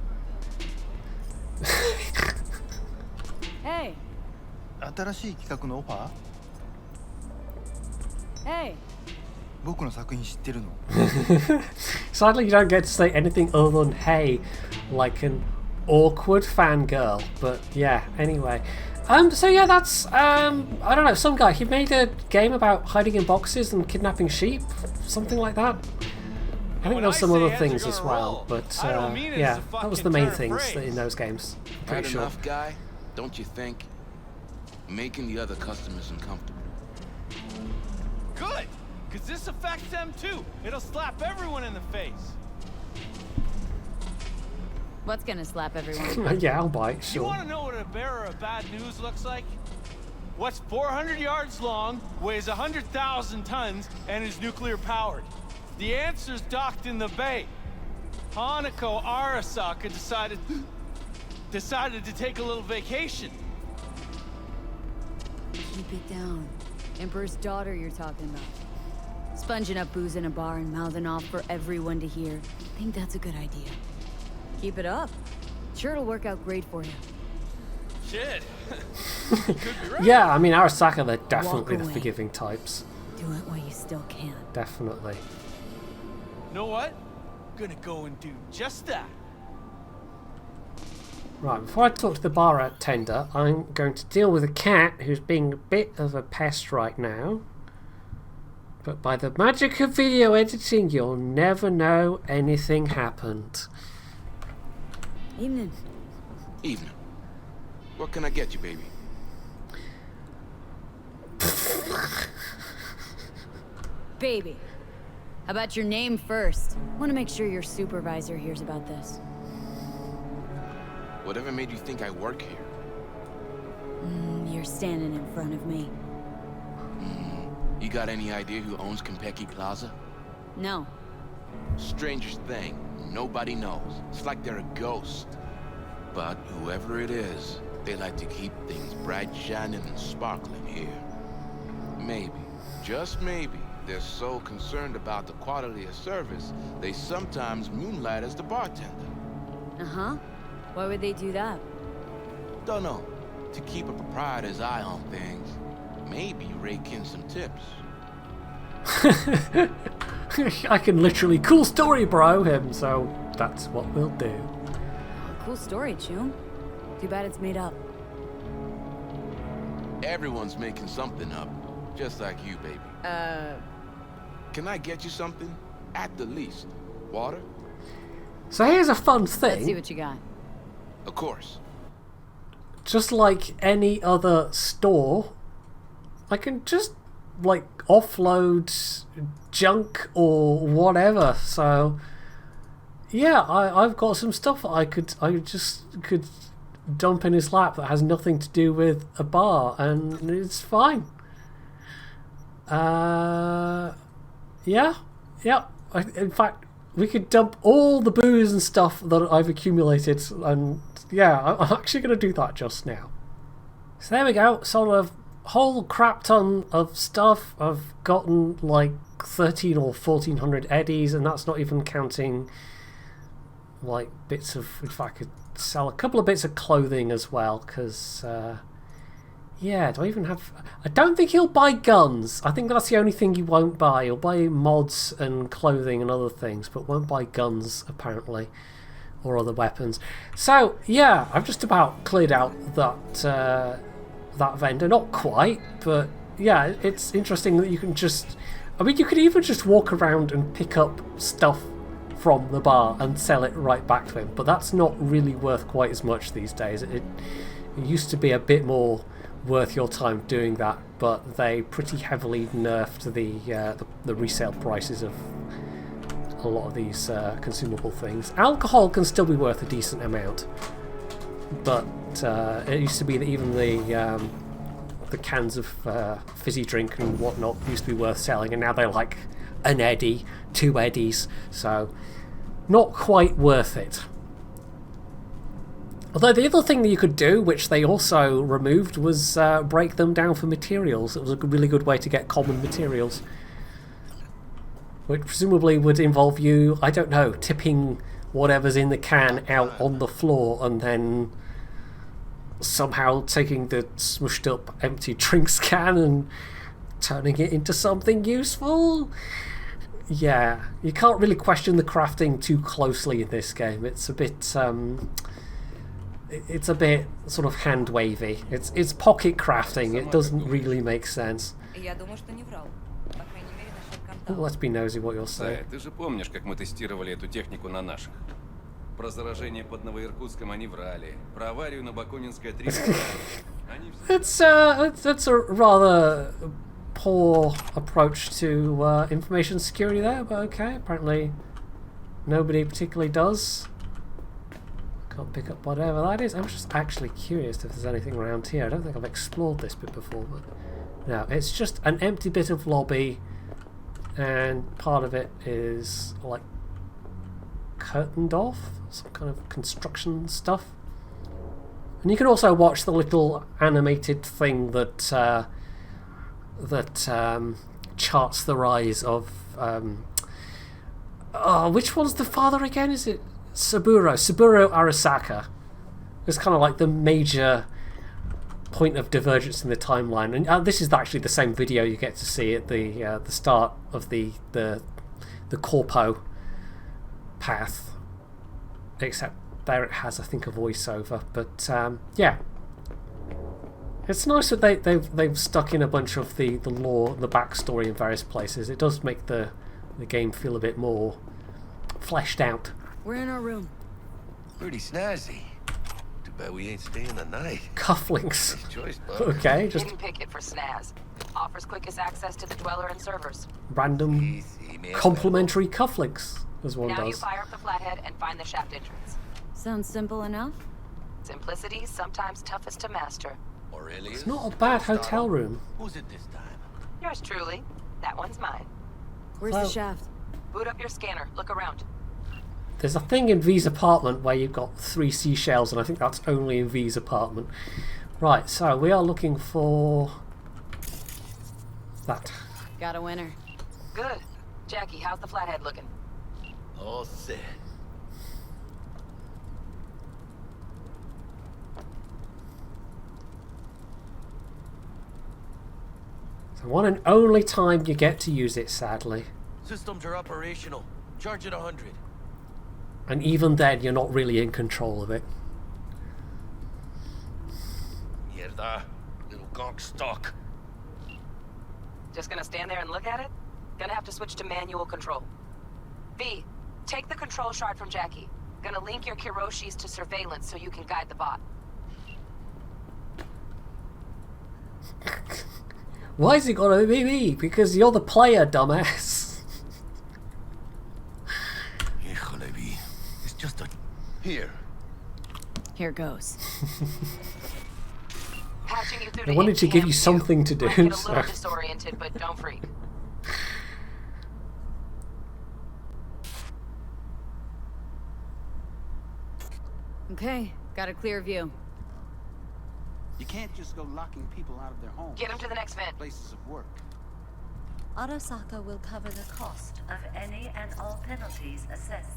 [SPEAKER 2] Hey.
[SPEAKER 18] 新しい企画のオファー？
[SPEAKER 2] Hey.
[SPEAKER 18] 僕の作品知ってるの？
[SPEAKER 1] Sadly, you don't get to say anything other than "hey," like an awkward fangirl. But yeah, anyway. So yeah, that's I don't know. Some guy, he made a game about hiding in boxes and kidnapping sheep, something like that. I think there were some other things as well, but yeah, that was the main things in those games. I'm pretty sure.
[SPEAKER 19] Enough, guy, don't you think? Making the other customers uncomfortable.
[SPEAKER 6] Good, because this affects them too. It'll slap everyone in the face.
[SPEAKER 2] What's gonna slap everyone?
[SPEAKER 1] Yeah, I'll bite,
[SPEAKER 6] You
[SPEAKER 1] sure.
[SPEAKER 6] want to know what a bearer of bad news looks like? What's 400 yards long, weighs 100,000 tons, and is nuclear powered? The answer's docked in the bay. Hanako Arasaka decided to take a little vacation.
[SPEAKER 2] Keep it down. Emperor's daughter you're talking about. Sponging up booze in a bar and mouthing off for everyone to hear. Think that's a good idea. Keep it up. Sure it'll work out great for you.
[SPEAKER 6] Shit.
[SPEAKER 1] Yeah, I mean, Arasaka, they're definitely the forgiving types.
[SPEAKER 2] Do it while you still can.
[SPEAKER 1] Definitely.
[SPEAKER 6] You know what? I'm gonna go and do just that.
[SPEAKER 1] Right, before I talk to the bartender, I'm going to deal with a cat who's being a bit of a pest right now. But by the magic of video editing, you'll never know anything happened.
[SPEAKER 2] Evening.
[SPEAKER 19] Evening. What can I get you, baby?
[SPEAKER 2] Baby. How about your name first? Want to make sure your supervisor hears about this.
[SPEAKER 19] Whatever made you think I work here?
[SPEAKER 2] You're standing in front of me.
[SPEAKER 19] You got any idea who owns Konpeki Plaza?
[SPEAKER 2] No.
[SPEAKER 19] Strangest thing, nobody knows. It's like they're a ghost. But whoever it is, they like to keep things bright, shining, and sparkling here. Maybe, just maybe, they're so concerned about the quality of service, they sometimes moonlight as the bartender.
[SPEAKER 2] Uh-huh. Why would they do that?
[SPEAKER 19] Don't know. To keep a proprietor's eye on things. Maybe rake in some tips.
[SPEAKER 1] I can literally cool story bro him, so that's what we'll do.
[SPEAKER 2] Cool story, Chum. Too bad it's made up.
[SPEAKER 19] Everyone's making something up. Just like you, baby. Can I get you something? At the least. Water?
[SPEAKER 1] So here's a fun thing.
[SPEAKER 2] Let's see what you got.
[SPEAKER 19] Of course.
[SPEAKER 1] Just like any other store, I can just like offload junk or whatever. So yeah, I've got some stuff that I could dump in his lap that has nothing to do with a bar, and it's fine. Yeah. In fact, we could dump all the booze and stuff that I've accumulated, and yeah, I'm actually going to do that just now. So there we go, sort of whole crap ton of stuff. I've gotten like 13 or 1400 eddies, and that's not even counting like bits of, if I could sell a couple of bits of clothing as well, because yeah, do I even have... I don't think he'll buy guns. I think that's the only thing he won't buy. He'll buy mods and clothing and other things, but won't buy guns, apparently, or other weapons. So, yeah, I've just about cleared out that that vendor. Not quite, but yeah, it's interesting that you can just... I mean, you could even just walk around and pick up stuff from the bar and sell it right back to him, but that's not really worth quite as much these days. It used to be a bit more worth your time doing that, but they pretty heavily nerfed the resale prices of a lot of these consumable things. Alcohol can still be worth a decent amount, but it used to be that even the cans of fizzy drink and whatnot used to be worth selling, and now they're like an eddy, 2 eddies, so not quite worth it. Although the other thing that you could do, which they also removed, was break them down for materials. It was a really good way to get common materials, which presumably would involve you, I don't know, tipping whatever's in the can out on the floor and then somehow taking the smushed up empty drinks can and turning it into something useful. Yeah, you can't really question the crafting too closely in this game. It's a bit sort of hand wavy. It's pocket crafting. It doesn't really make sense. Ooh, let's be nosy what you're saying.
[SPEAKER 20] Ты же помнишь, как мы тестировали эту технику на наших? Про заражение под Новоиркутском они врали. Про аварию на Бакунинской 3.
[SPEAKER 1] It's a rather poor approach to information security there, but okay. Apparently, nobody particularly does. Can't pick up whatever that is. I'm just actually curious if there's anything around here. I don't think I've explored this bit before, but no, it's just an empty bit of lobby, and part of it is like curtained off, some kind of construction stuff. And you can also watch the little animated thing that charts the rise of which one's the father again? Is it Saburo Arasaka? It's kind of like the major point of divergence in the timeline, and this is actually the same video you get to see at the start of the Corpo path, except there it has, I think, a voiceover. But yeah, it's nice that they've stuck in a bunch of the lore, the backstory in various places. It does make the game feel a bit more fleshed out.
[SPEAKER 2] We're in our room.
[SPEAKER 3] Pretty snazzy. Too bad we ain't staying the night.
[SPEAKER 1] Cufflinks.
[SPEAKER 3] Nice choice, bud.
[SPEAKER 1] Okay, just
[SPEAKER 8] Hidden picket for snaz. Offers quickest access to the dweller and servers.
[SPEAKER 1] random complimentary cufflinks, as one
[SPEAKER 8] Now you
[SPEAKER 1] does.
[SPEAKER 8] fire up the flathead and find the shaft entrance.
[SPEAKER 2] Sounds simple enough.
[SPEAKER 8] Simplicity, sometimes toughest to master.
[SPEAKER 1] It's not a bad hotel room.
[SPEAKER 3] Who's it this time?
[SPEAKER 8] Yours truly. That one's mine.
[SPEAKER 2] Where's the shaft?
[SPEAKER 8] Boot up your scanner. Look around.
[SPEAKER 1] There's a thing in V's apartment where you've got 3 seashells, and I think that's only in V's apartment. Right, so we are looking for that.
[SPEAKER 2] Got a winner.
[SPEAKER 8] Good. Jackie, how's the flathead looking?
[SPEAKER 3] All set.
[SPEAKER 1] The one and only time you get to use it, sadly.
[SPEAKER 3] Systems are operational. Charge it 100.
[SPEAKER 1] And even then, you're not really in control of it.
[SPEAKER 3] Mierda. Little gonk stock.
[SPEAKER 8] Just gonna stand there and look at it? Gonna have to switch to manual control. V, take the control shard from Jackie. Gonna link your Kiroshis to surveillance so you can guide the bot.
[SPEAKER 1] Why is it gotta be me? Because you're the player, dumbass.
[SPEAKER 3] It's just a... Here.
[SPEAKER 2] Here goes.
[SPEAKER 8] Patching you through
[SPEAKER 1] I
[SPEAKER 8] to
[SPEAKER 1] wanted to give you
[SPEAKER 8] ATM
[SPEAKER 1] something to do,
[SPEAKER 8] Might get a
[SPEAKER 1] so...
[SPEAKER 8] little disoriented, but don't freak.
[SPEAKER 2] Okay, got a clear view.
[SPEAKER 21] You can't just go locking people out of their homes.
[SPEAKER 8] Get them to the next vent.
[SPEAKER 21] Places of work.
[SPEAKER 22] Arasaka will cover the cost of any and all penalties assessed.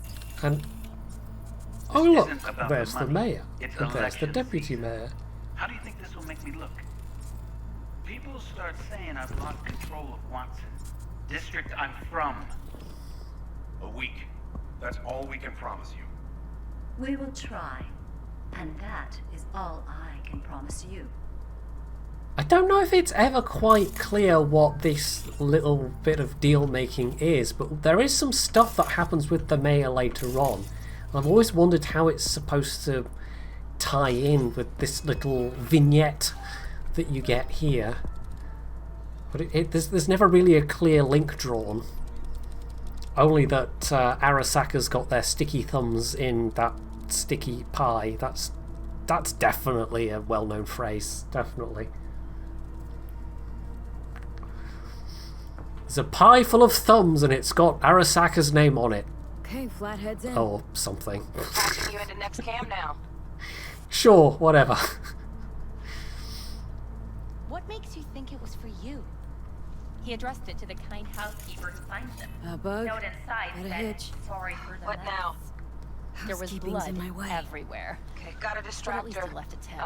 [SPEAKER 1] And... oh look,
[SPEAKER 21] isn't about
[SPEAKER 1] there's
[SPEAKER 21] the
[SPEAKER 1] the
[SPEAKER 21] money.
[SPEAKER 1] mayor.
[SPEAKER 21] It's
[SPEAKER 1] And there's the
[SPEAKER 21] election
[SPEAKER 1] deputy mayor.
[SPEAKER 21] How do you think this will make me look? People start saying I've lost control of Watson. District I'm from.
[SPEAKER 23] A week. That's all we can promise you.
[SPEAKER 22] We will try, and that is all I can promise you.
[SPEAKER 1] I don't know if it's ever quite clear what this little bit of deal making is, but there is some stuff that happens with the mayor later on. I've always wondered how it's supposed to tie in with this little vignette that you get here. But there's never really a clear link drawn. Only that Arasaka's got their sticky thumbs in that sticky pie. That's definitely a well-known phrase. Definitely. There's a pie full of thumbs and it's got Arasaka's name on it.
[SPEAKER 2] Okay, flathead's in.
[SPEAKER 1] Or something.
[SPEAKER 8] Patching you into next cam now.
[SPEAKER 1] Sure, whatever.
[SPEAKER 14] What makes you think it was for you? He addressed it to the kind housekeeper who finds them.
[SPEAKER 2] A bug?
[SPEAKER 14] Note inside
[SPEAKER 2] Got a
[SPEAKER 14] said,
[SPEAKER 2] hitch.
[SPEAKER 14] sorry for the
[SPEAKER 8] What
[SPEAKER 14] mess."
[SPEAKER 8] now?
[SPEAKER 14] There was
[SPEAKER 2] Housekeeping's
[SPEAKER 14] blood
[SPEAKER 2] in my way.
[SPEAKER 14] everywhere.
[SPEAKER 8] Okay, gotta
[SPEAKER 14] But at
[SPEAKER 8] distract
[SPEAKER 14] least
[SPEAKER 8] her.
[SPEAKER 14] it left a tip.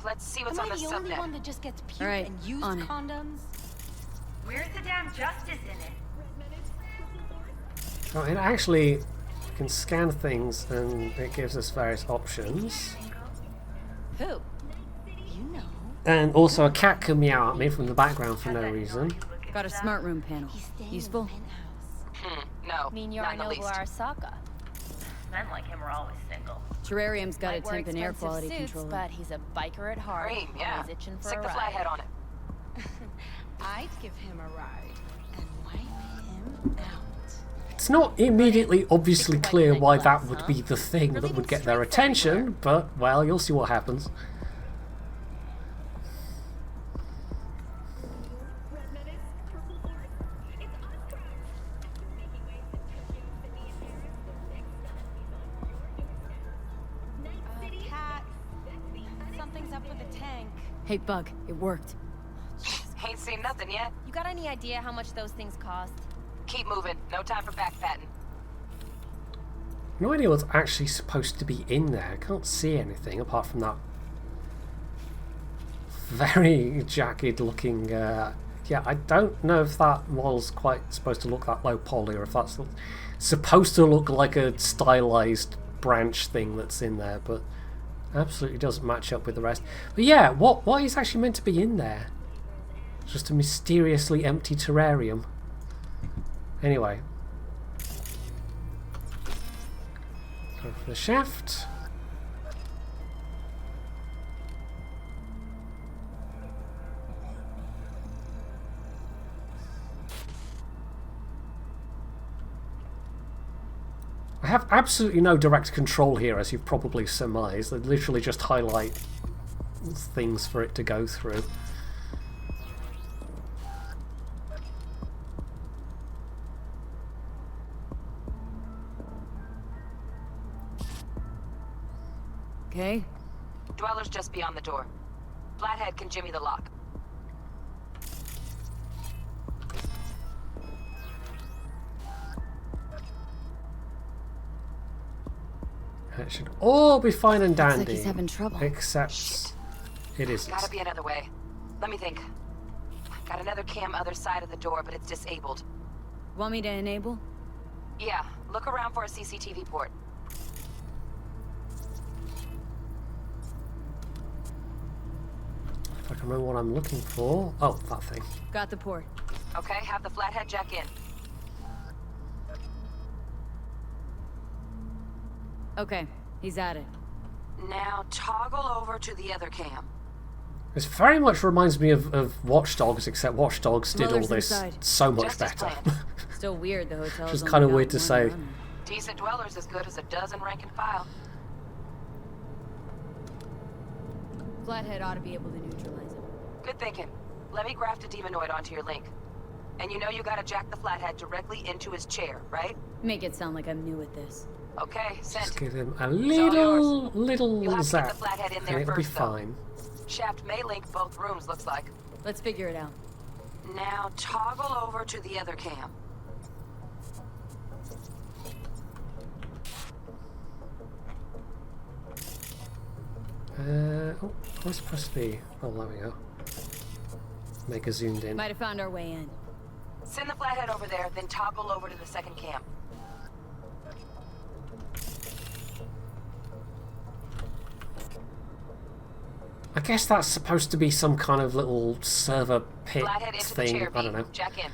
[SPEAKER 8] Let's see what's
[SPEAKER 14] Am
[SPEAKER 8] on
[SPEAKER 14] I
[SPEAKER 8] the
[SPEAKER 14] the only
[SPEAKER 8] subnet.
[SPEAKER 14] one that just gets puke
[SPEAKER 2] Alright,
[SPEAKER 14] and used
[SPEAKER 2] on it.
[SPEAKER 14] condoms? Where's the damn justice in it?
[SPEAKER 1] Oh, it actually can scan things and it gives us various options.
[SPEAKER 14] Who? You know.
[SPEAKER 1] And also a cat can meow at me from the background for no reason.
[SPEAKER 2] Got a smart room panel. Useful?
[SPEAKER 8] No,
[SPEAKER 14] Mean you're
[SPEAKER 8] not
[SPEAKER 14] a
[SPEAKER 8] in the
[SPEAKER 14] noble
[SPEAKER 8] least.
[SPEAKER 14] Arasaka. Men like him are always single.
[SPEAKER 2] Terrarium's got
[SPEAKER 14] Might
[SPEAKER 2] a
[SPEAKER 14] wear
[SPEAKER 2] temp and air
[SPEAKER 14] expensive
[SPEAKER 2] quality
[SPEAKER 14] suits,
[SPEAKER 2] controller.
[SPEAKER 14] but he's a biker at heart.
[SPEAKER 8] Green, yeah.
[SPEAKER 14] Always itching for
[SPEAKER 8] Stick
[SPEAKER 14] a
[SPEAKER 8] the
[SPEAKER 14] ride.
[SPEAKER 8] flathead on it.
[SPEAKER 16] I'd give him a ride and wipe him out.
[SPEAKER 1] It's not immediately obviously clear why that would be the thing that would get their attention, but, well, you'll see what happens.
[SPEAKER 2] Something's up with the tank. Hey, Bug, it worked.
[SPEAKER 8] Ain't seen nothing yet.
[SPEAKER 14] You got any idea how much those things cost?
[SPEAKER 8] Keep moving. No time for backpatting.
[SPEAKER 1] No idea what's actually supposed to be in there. I can't see anything apart from that very jagged looking... yeah, I don't know if that model's quite supposed to look that low poly, or if that's supposed to look like a stylized branch thing that's in there, but absolutely doesn't match up with the rest. But yeah, what is actually meant to be in there? It's just a mysteriously empty terrarium. Anyway. Go for the shaft. I have absolutely no direct control here, as you've probably surmised. I literally just highlight things for it to go through.
[SPEAKER 2] Okay.
[SPEAKER 8] Dweller's just beyond the door. Flathead can jimmy the lock.
[SPEAKER 1] It should all be fine and dandy.
[SPEAKER 2] Looks like he's having trouble.
[SPEAKER 1] Except it isn't.
[SPEAKER 8] Gotta be another way. Let me think. Got another cam other side of the door, but it's disabled.
[SPEAKER 2] Want me to enable?
[SPEAKER 8] Yeah, look around for a CCTV port.
[SPEAKER 1] If I can remember what I'm looking for. Oh, that thing.
[SPEAKER 2] Got the port.
[SPEAKER 8] Okay, have the flathead jack in.
[SPEAKER 2] Okay, he's at it.
[SPEAKER 8] Now toggle over to the other cam.
[SPEAKER 1] This very much reminds me of Watch Dogs, except Watch Dogs did all
[SPEAKER 2] Dweller's
[SPEAKER 1] this
[SPEAKER 2] inside.
[SPEAKER 1] so much
[SPEAKER 8] Just as
[SPEAKER 1] better.
[SPEAKER 8] planned.
[SPEAKER 2] Still weird the hotel's
[SPEAKER 1] Which is
[SPEAKER 2] only
[SPEAKER 1] kind of
[SPEAKER 2] got
[SPEAKER 1] weird to
[SPEAKER 2] one
[SPEAKER 1] say.
[SPEAKER 2] runner.
[SPEAKER 8] Decent dweller's as good as a dozen rank and file.
[SPEAKER 2] Flathead ought to be able to neutralize him.
[SPEAKER 8] Good thinking. Let me graft a demonoid onto your link. And you know you gotta jack the flathead directly into his chair, right?
[SPEAKER 2] Make it sound like I'm new at this.
[SPEAKER 8] Okay, sent.
[SPEAKER 1] Just give him a
[SPEAKER 8] You'll
[SPEAKER 1] little
[SPEAKER 8] have to get
[SPEAKER 1] zap,
[SPEAKER 8] the flathead in
[SPEAKER 1] and
[SPEAKER 8] there
[SPEAKER 1] it'll be
[SPEAKER 8] first, though.
[SPEAKER 1] fine.
[SPEAKER 8] Shaft may link both rooms, looks like.
[SPEAKER 2] Let's figure it out.
[SPEAKER 8] Now toggle over to the other cam.
[SPEAKER 1] Oh, where's supposed to be? Oh, there we go. Make a zoomed in.
[SPEAKER 2] Might have found our way in.
[SPEAKER 8] Send the flathead over there, then toggle over to the second cam.
[SPEAKER 1] I guess that's supposed to be some kind of little server pit
[SPEAKER 8] Flathead into the
[SPEAKER 1] thing.
[SPEAKER 8] chair,
[SPEAKER 1] I don't
[SPEAKER 8] V.
[SPEAKER 1] know.
[SPEAKER 8] Jack in.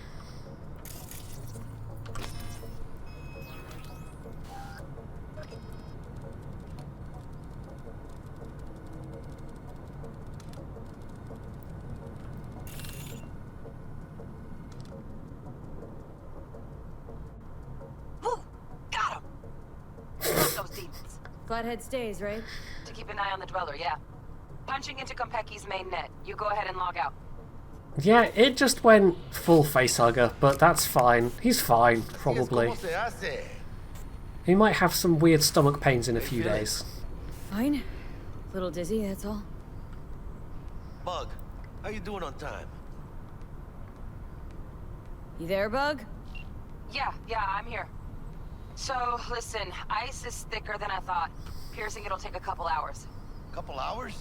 [SPEAKER 8] Woo! Got him! Fuck those demons.
[SPEAKER 2] Flathead stays, right?
[SPEAKER 8] To keep an eye on the dweller, yeah. Punching into Kompeki's main net. You go ahead and log out.
[SPEAKER 1] Yeah, it just went full facehugger, but that's fine. He's fine, probably. He might have some weird stomach pains in a few days.
[SPEAKER 2] Fine. Little dizzy, that's all.
[SPEAKER 3] Bug, how you doing on time?
[SPEAKER 2] You there, Bug?
[SPEAKER 8] Yeah, I'm here. So, listen, ice is thicker than I thought. Piercing it'll take a couple hours.
[SPEAKER 3] Couple hours?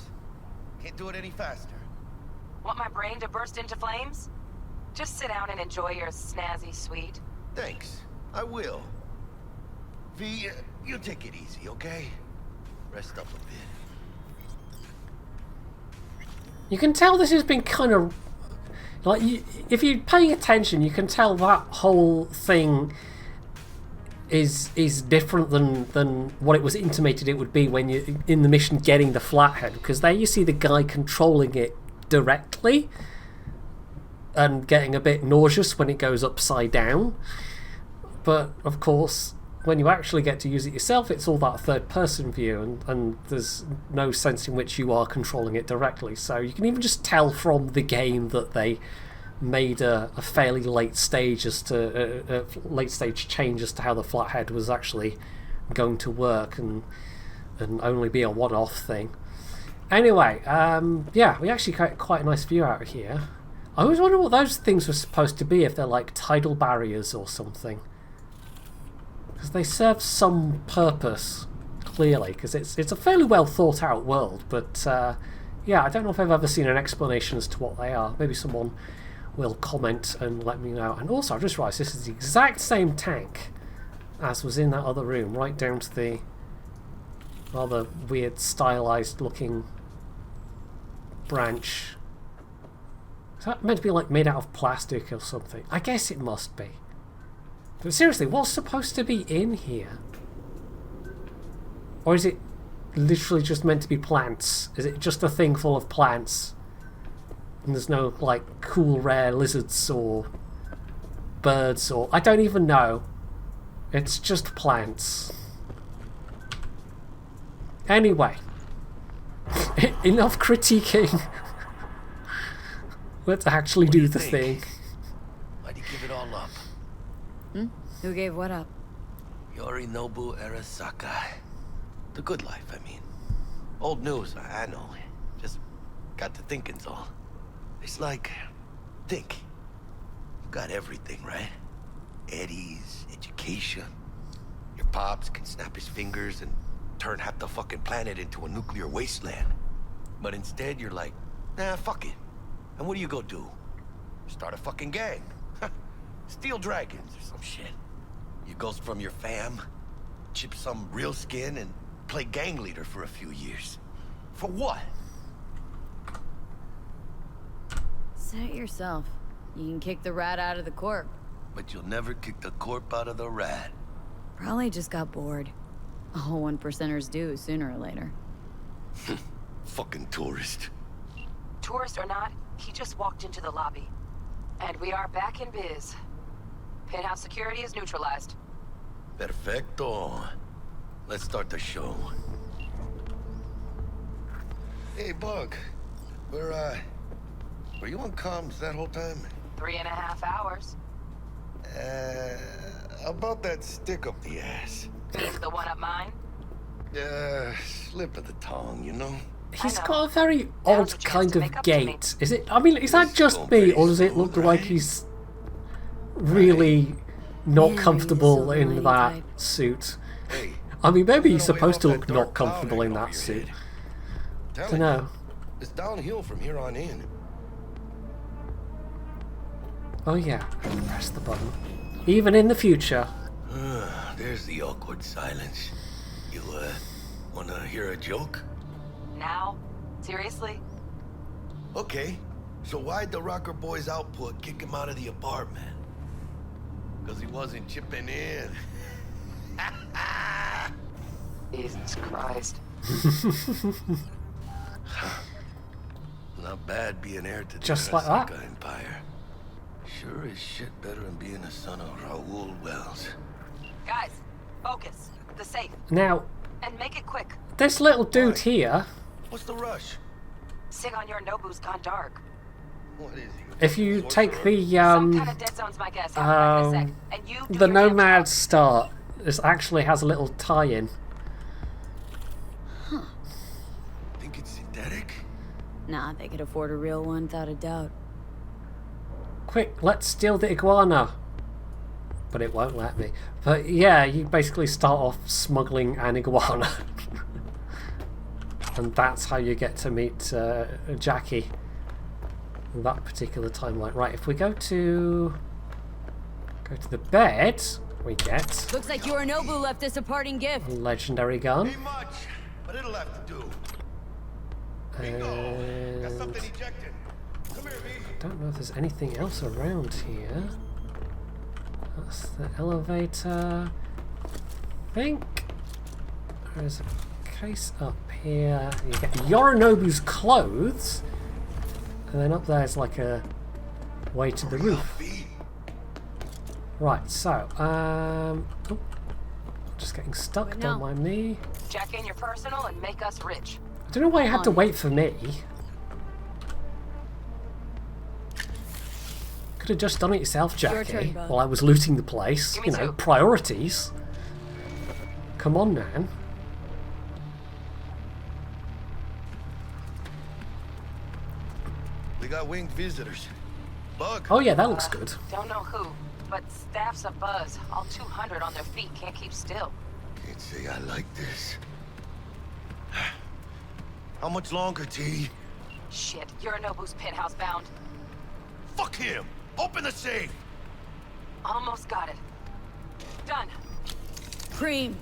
[SPEAKER 3] Can't do it any faster.
[SPEAKER 8] Want my brain to burst into flames? Just sit down and enjoy your snazzy sweet.
[SPEAKER 3] Thanks. I will. V, you take it easy, okay? Rest up a bit.
[SPEAKER 1] You can tell this has been kind of... Like, if you're paying attention, you can tell that whole thing is different than what it was intimated it would be when you're in the mission getting the flathead. Because there you see the guy controlling it directly and getting a bit nauseous when it goes upside down. But of course, when you actually get to use it yourself, it's all that third-person view, and there's no sense in which you are controlling it directly. So you can even just tell from the game that they made a fairly late stage as to a late stage change as to how the flathead was actually going to work, and only be a one-off thing. Anyway, yeah, we actually got quite a nice view out of here. I always wonder what those things were supposed to be, if they're like tidal barriers or something. Because they serve some purpose, clearly, because it's a fairly well thought out world, but yeah, I don't know if I've ever seen an explanation as to what they are. Maybe someone will comment and let me know. And also, I've just realised this is the exact same tank as was in that other room, right down to the rather weird stylized looking branch. Is that meant to be like made out of plastic or something? I guess it must be. But seriously, what's supposed to be in here? Or is it literally just meant to be plants? Is it just a thing full of plants? And there's no, like, cool rare lizards or birds or... I don't even know. It's just plants. Anyway. Enough critiquing. Let's actually do the thing.
[SPEAKER 3] Why'd you give it all up?
[SPEAKER 2] Who gave what up?
[SPEAKER 3] Yorinobu Arasaka. The good life, I mean. Old news, I know. Just got to thinking's all. It's like, think. You got everything, right? Eddies, education. Your pops can snap his fingers and turn half the fucking planet into a nuclear wasteland. But instead, you're like, nah, fuck it. And what do you go do? Start a fucking gang. Steal dragons or some shit. You goes from your fam, chip some real skin, and play gang leader for a few years. For what?
[SPEAKER 2] Say it yourself. You can kick the rat out of the corp.
[SPEAKER 3] But you'll never kick the corp out of the rat.
[SPEAKER 2] Probably just got bored. All 1%ers do sooner or later.
[SPEAKER 3] Fucking tourist.
[SPEAKER 8] Tourist or not, he just walked into the lobby. And we are back in biz. Penthouse security is neutralized.
[SPEAKER 3] Perfecto. Let's start the show. Hey, Bug. Were you on comms that whole time?
[SPEAKER 8] 3.5 hours.
[SPEAKER 3] About that stick up the ass.
[SPEAKER 8] Is the one up mine?
[SPEAKER 3] Slip of the tongue, you know?
[SPEAKER 1] He's got a very odd kind of gait. Is it? I mean, is that just me, or does it look like he's really not comfortable in that suit? I mean, maybe he's supposed to look not comfortable in that suit. Don't know.
[SPEAKER 3] It's downhill from here on in.
[SPEAKER 1] Oh yeah, press the button. Even in the future.
[SPEAKER 3] There's the awkward silence. You, wanna hear a joke?
[SPEAKER 8] Now? Seriously?
[SPEAKER 3] Okay, so why'd the Rocker Boy's output kick him out of the apartment? Because he wasn't chipping in.
[SPEAKER 8] Jesus Christ.
[SPEAKER 3] Not bad being heir to the
[SPEAKER 1] Just like that.
[SPEAKER 3] Arasaka Empire. Sure as shit better than being a son of Raoul Wells.
[SPEAKER 8] Guys, focus. The safe.
[SPEAKER 1] Now,
[SPEAKER 8] and make it quick.
[SPEAKER 1] This little dude here.
[SPEAKER 3] What's the rush?
[SPEAKER 8] Sig on your Nobu's gone dark.
[SPEAKER 3] What is he?
[SPEAKER 1] If you take the
[SPEAKER 8] Some kind of dead zone's my guess. I'll be back in a sec. And you do
[SPEAKER 1] the
[SPEAKER 8] your
[SPEAKER 1] Nomad start, this actually has a little tie-in.
[SPEAKER 8] Huh.
[SPEAKER 3] Think it's synthetic?
[SPEAKER 2] Nah, they could afford a real one without a doubt.
[SPEAKER 1] Quick, let's steal the iguana. But it won't let me. But yeah, you basically start off smuggling an iguana. And that's how you get to meet Jackie. That particular timeline. Right, if we go to the bed, we get
[SPEAKER 2] Looks like Yorinobu left us a parting gift.
[SPEAKER 1] a legendary gun.
[SPEAKER 3] Ain't much, but it'll have to do.
[SPEAKER 1] And
[SPEAKER 3] Got something ejected. Come here, V.
[SPEAKER 1] I don't know if there's anything else around here. That's the elevator. I think there's a case up here. You get Yorinobu's clothes. And then up there is like a way to the roof. Right, so, just getting stuck, don't mind me.
[SPEAKER 8] Check in your personal and make us rich.
[SPEAKER 1] I don't know why you had to wait for me. Could have just done it yourself, Jackie, while I was looting the place. You know, priorities. Come on, man.
[SPEAKER 3] We got winged visitors. Bug.
[SPEAKER 1] Oh yeah, that looks good.
[SPEAKER 8] Don't know who, but staff's abuzz. All 200 on their feet, can't keep still.
[SPEAKER 3] Can't say I like this. How much longer, T?
[SPEAKER 8] Shit, Yorinobu's penthouse bound.
[SPEAKER 3] Fuck him! Open the safe!
[SPEAKER 8] Almost got it. Done. Cream.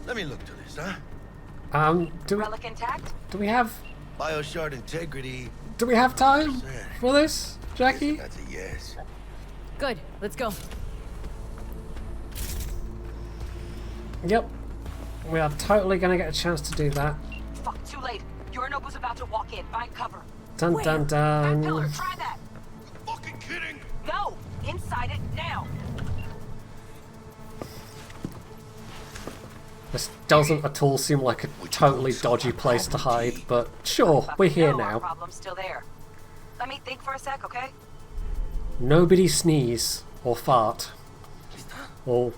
[SPEAKER 3] Let me look to this, huh?
[SPEAKER 8] Relic intact?
[SPEAKER 1] Do we have
[SPEAKER 3] Bioshard integrity?
[SPEAKER 1] Do we have time for this, Jackie?
[SPEAKER 3] That's a yes.
[SPEAKER 2] Good. Let's go.
[SPEAKER 1] Yep. We are totally gonna get a chance to do that.
[SPEAKER 8] Fuck, too late. Yorinobu's about to walk in. Find cover.
[SPEAKER 1] Dun dun dun.
[SPEAKER 8] Pillar, try that.
[SPEAKER 3] Fucking kidding?
[SPEAKER 8] No! Inside it now!
[SPEAKER 1] This doesn't at all seem like a totally dodgy place to hide, but sure, we're here now.
[SPEAKER 8] Problem's still there. Let me think for a sec, okay?
[SPEAKER 1] Nobody sneeze or fart or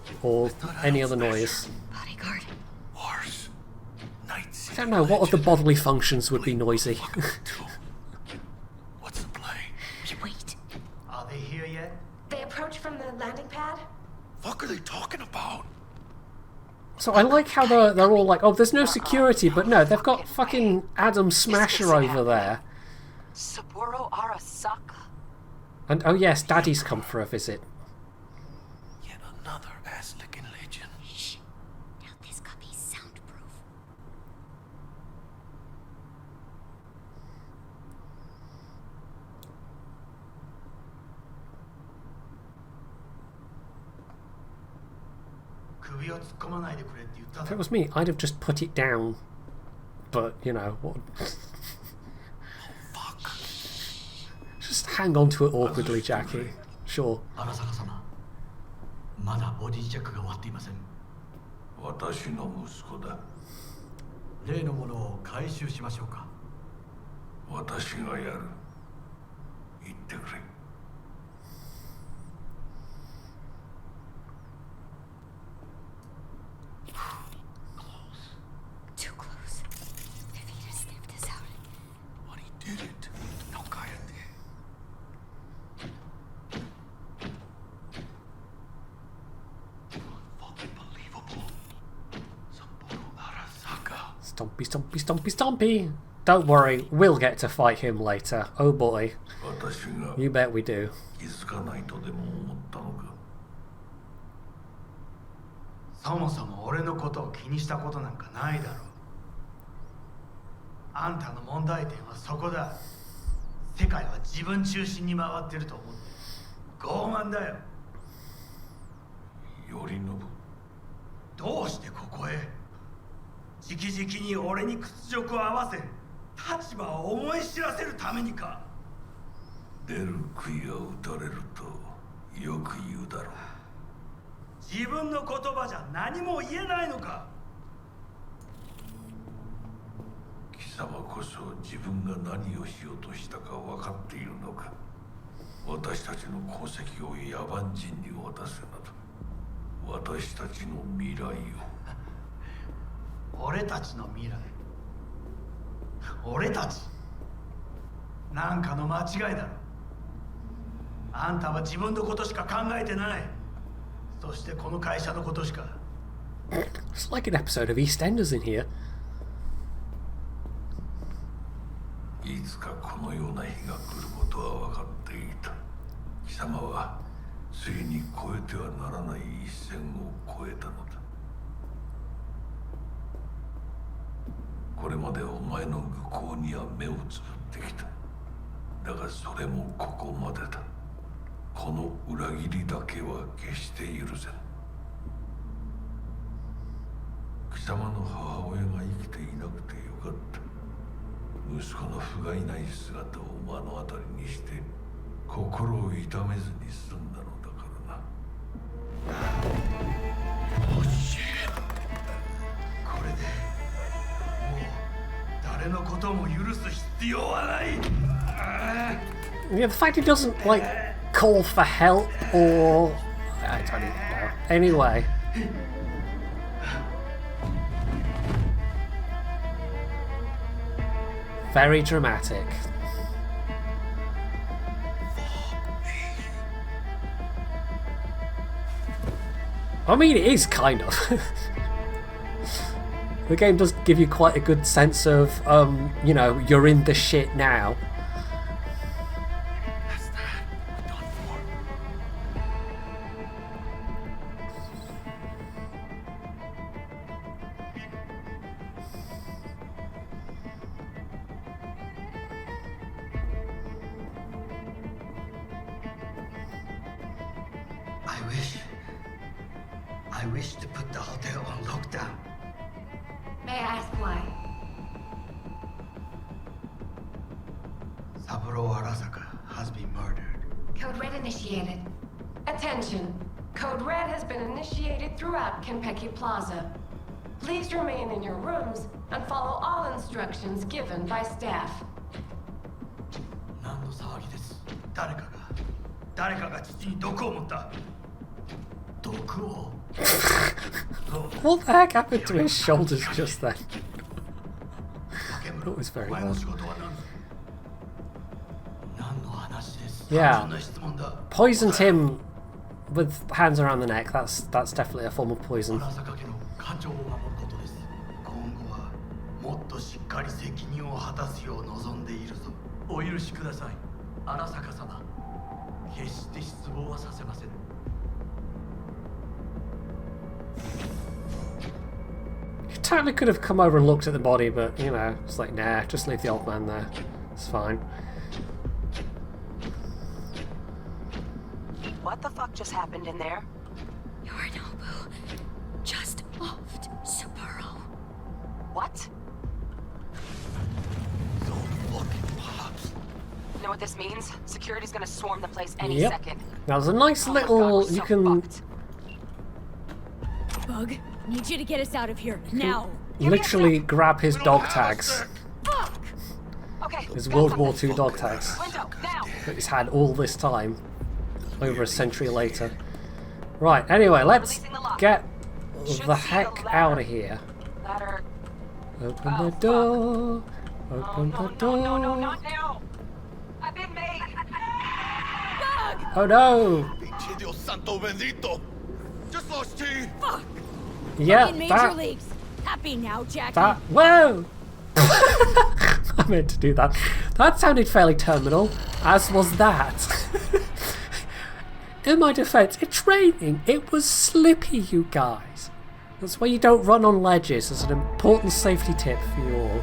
[SPEAKER 1] any other noise.
[SPEAKER 8] Bodyguard.
[SPEAKER 3] Horse. Night.
[SPEAKER 1] I don't know what other bodily functions would be noisy.
[SPEAKER 3] What's the play?
[SPEAKER 10] Wait.
[SPEAKER 18] Are they here yet?
[SPEAKER 10] They approach from the landing pad?
[SPEAKER 3] Fuck are they talking about?
[SPEAKER 1] So I like how they're all like, oh, there's no security, but no, they've got fucking Adam Smasher over there.
[SPEAKER 8] Saburo Arasaka.
[SPEAKER 1] And oh yes, Daddy's come for a visit.
[SPEAKER 3] Yet another ass-licking legend.
[SPEAKER 10] Shh. Now this could be soundproof.
[SPEAKER 1] If it was me, I'd have just put it down. But, you know, what... Just hang on to it awkwardly, Jackie. Sure.
[SPEAKER 4] まだボディチェックが終わっていません。
[SPEAKER 19] 私の息子だ。
[SPEAKER 4] 例のものを回収しましょうか。
[SPEAKER 19] 私がやる。言ってくれ。
[SPEAKER 10] Too close. If he'd have sniffed us out.
[SPEAKER 3] But he didn't. No guy in there. Unbelievable. Saburo Arasaka.
[SPEAKER 1] Stompy, stompy, stompy, stompy! Don't worry, we'll get to fight him later. Oh boy. You bet we do.
[SPEAKER 4] そもそも俺のことを気にしたことなんかないだろう。あんたの問題点はそこだ。世界は自分中心に回ってると思って傲慢だよ。
[SPEAKER 19] 頼信。
[SPEAKER 4] どうしてここへ？直々に俺に屈辱を合わせ、立場を思い知らせるためにか。
[SPEAKER 19] 出る杭が打たれるとよく言うだろう。
[SPEAKER 4] 自分の言葉じゃ何も言えないのか。
[SPEAKER 19] 貴様こそ自分が何をしようとしたか分かっているのか。私たちの功績を野蛮人に渡すなど、私たちの未来を。
[SPEAKER 4] 俺たちの未来。俺たち。なんかの間違いだろ。あんたは自分のことしか考えてない。そしてこの会社のことしか。
[SPEAKER 1] It's like an episode of EastEnders in here.
[SPEAKER 19] いつかこのような日が来ることは分かっていた。貴様はついに越えてはならない一線を越えたのだ。これまでお前の愚行には目をつぶってきた。だがそれもここまでだ。この裏切りだけは決して許せん。貴様の母親が生きていなくてよかった。息子の不甲斐ない姿を目の当たりにして
[SPEAKER 4] 心を痛めずに済んだのだからな。おっしゃ。これでもう誰のことも許す必要はない。
[SPEAKER 1] Yeah, the fact he doesn't like call for help or I don't even know. Anyway. Very dramatic. I mean, it is kind of. The game does give you quite a good sense of, you know, you're in the shit now.
[SPEAKER 4] I wish to put the hotel on lockdown.
[SPEAKER 5] May I ask why?
[SPEAKER 4] Saburo Arasaka has been murdered.
[SPEAKER 5] Code Red initiated. Attention. Code Red has been initiated throughout Kenpeki Plaza. Please remain in your rooms and follow all instructions given by staff.
[SPEAKER 4] 何の騒ぎです。誰かが父に毒を持った。毒を。
[SPEAKER 1] What the heck happened to his shoulders just then? That was very odd. Yeah, poisoned him with hands around the neck. That's definitely a form of poison.
[SPEAKER 4] もっとしっかり責任を果たすよう望んでいるぞ。お許しください、荒坂様。決して失望はさせません。
[SPEAKER 1] You totally could have come over and looked at the body, but you know, it's like, nah, just leave the old man there. It's fine.
[SPEAKER 8] What the fuck just happened in there?
[SPEAKER 5] Yorinobu just offed Saburo.
[SPEAKER 8] What? You know what this means? Security's gonna swarm the place any second.
[SPEAKER 1] Now there's a nice little you can
[SPEAKER 2] Bug, need you to get us out of here now.
[SPEAKER 1] Literally grab his dog tags.
[SPEAKER 8] Okay.
[SPEAKER 1] His World War II dog tags that he's had all this time, over a century later. Right. Anyway, let's get the heck out of here. Open the door. Open the door.
[SPEAKER 8] No, not now. I've been made.
[SPEAKER 1] Oh no!
[SPEAKER 3] Just lost teeth.
[SPEAKER 2] Fuck.
[SPEAKER 1] Yeah,
[SPEAKER 2] Major
[SPEAKER 1] that.
[SPEAKER 2] Leagues. Happy now, Jackie.
[SPEAKER 1] That. Whoa! I meant to do that. That sounded fairly terminal, as was that. In my defense, it's raining. It was slippy, you guys. That's why you don't run on ledges. It's an important safety tip for you all.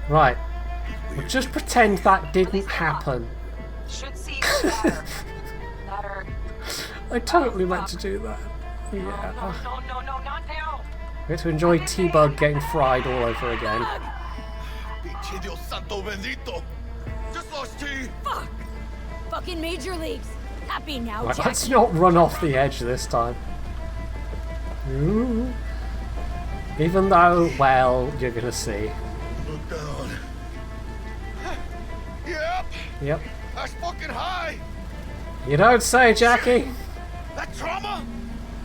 [SPEAKER 1] Right. We'll just pretend that didn't happen.
[SPEAKER 8] Should see
[SPEAKER 1] I totally meant to do that. Yeah.
[SPEAKER 8] No, not now.
[SPEAKER 1] We get to enjoy T-Bug getting fried all over again.
[SPEAKER 3] Just lost teeth.
[SPEAKER 2] Fuck. Fucking Major Leagues. Happy now,
[SPEAKER 1] Right,
[SPEAKER 2] Jackie.
[SPEAKER 1] let's not run off the edge this time. Ooh. Even though, well, you're gonna see.
[SPEAKER 3] Look down.
[SPEAKER 1] Yep.
[SPEAKER 3] That's fucking high.
[SPEAKER 1] You don't say, Jackie.
[SPEAKER 3] That trauma.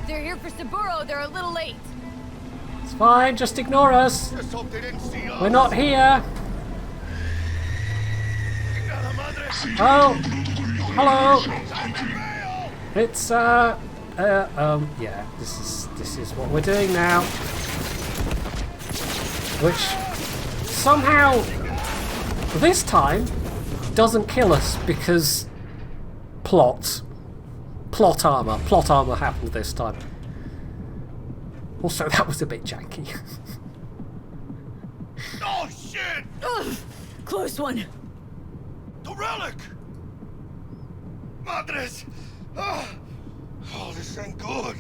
[SPEAKER 2] They're here for Saburo. They're a little late.
[SPEAKER 1] It's fine. Just ignore us.
[SPEAKER 3] Just hope they didn't see us.
[SPEAKER 1] We're not here. Oh. Hello. It's yeah. This is what we're doing now. Which somehow this time doesn't kill us because plot armor happened this time. Also, that was a bit janky.
[SPEAKER 3] Oh shit!
[SPEAKER 2] Ugh, close one.
[SPEAKER 3] The relic. Madres. Oh, this ain't good.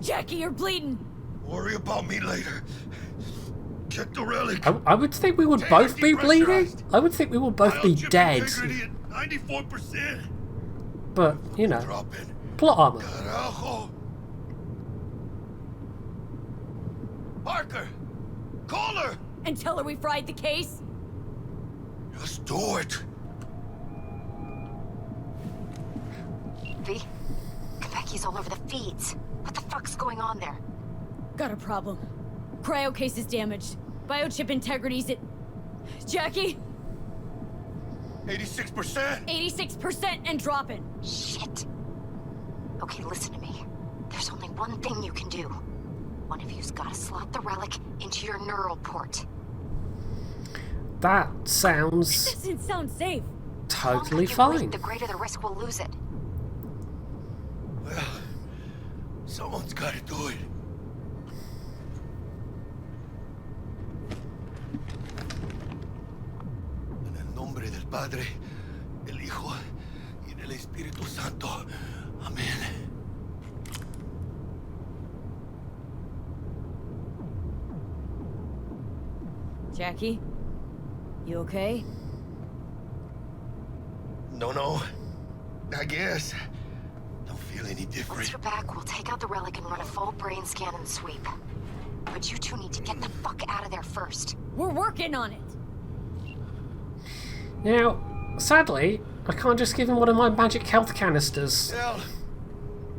[SPEAKER 2] Jackie, you're bleeding.
[SPEAKER 3] Worry about me later. Check the relic.
[SPEAKER 1] I would think we would both be bleeding. I would think we would both be dead.
[SPEAKER 3] 94%.
[SPEAKER 1] But, you know, plot armor.
[SPEAKER 3] Carajo. Parker, call her.
[SPEAKER 2] And tell her we fried the case?
[SPEAKER 3] Just do it.
[SPEAKER 7] V, Konpeki's all over the feeds. What the fuck's going on there?
[SPEAKER 2] Got a problem. Cryo case is damaged. Biochip integrity's at... Jackie?
[SPEAKER 3] 86%.
[SPEAKER 2] 86% and dropping.
[SPEAKER 7] Shit. Okay, listen to me. There's only one thing you can do. One of you's gotta slot the relic into your neural port.
[SPEAKER 1] That sounds...
[SPEAKER 2] That doesn't sound safe.
[SPEAKER 1] Totally
[SPEAKER 7] The longer you
[SPEAKER 1] fine.
[SPEAKER 7] wait, the greater the risk we'll lose it.
[SPEAKER 3] Well, someone's got to do it. En el nombre del Padre, del Hijo y del Espíritu Santo. Amén.
[SPEAKER 2] Jackie? You okay?
[SPEAKER 3] No. I guess. Don't feel any different.
[SPEAKER 7] Once you're back, we'll take out the relic and run a full brain scan and sweep. But you two need to get the fuck out of there first.
[SPEAKER 2] We're working on it.
[SPEAKER 1] Now, sadly, I can't just give him one of my magic health canisters.
[SPEAKER 3] Hell,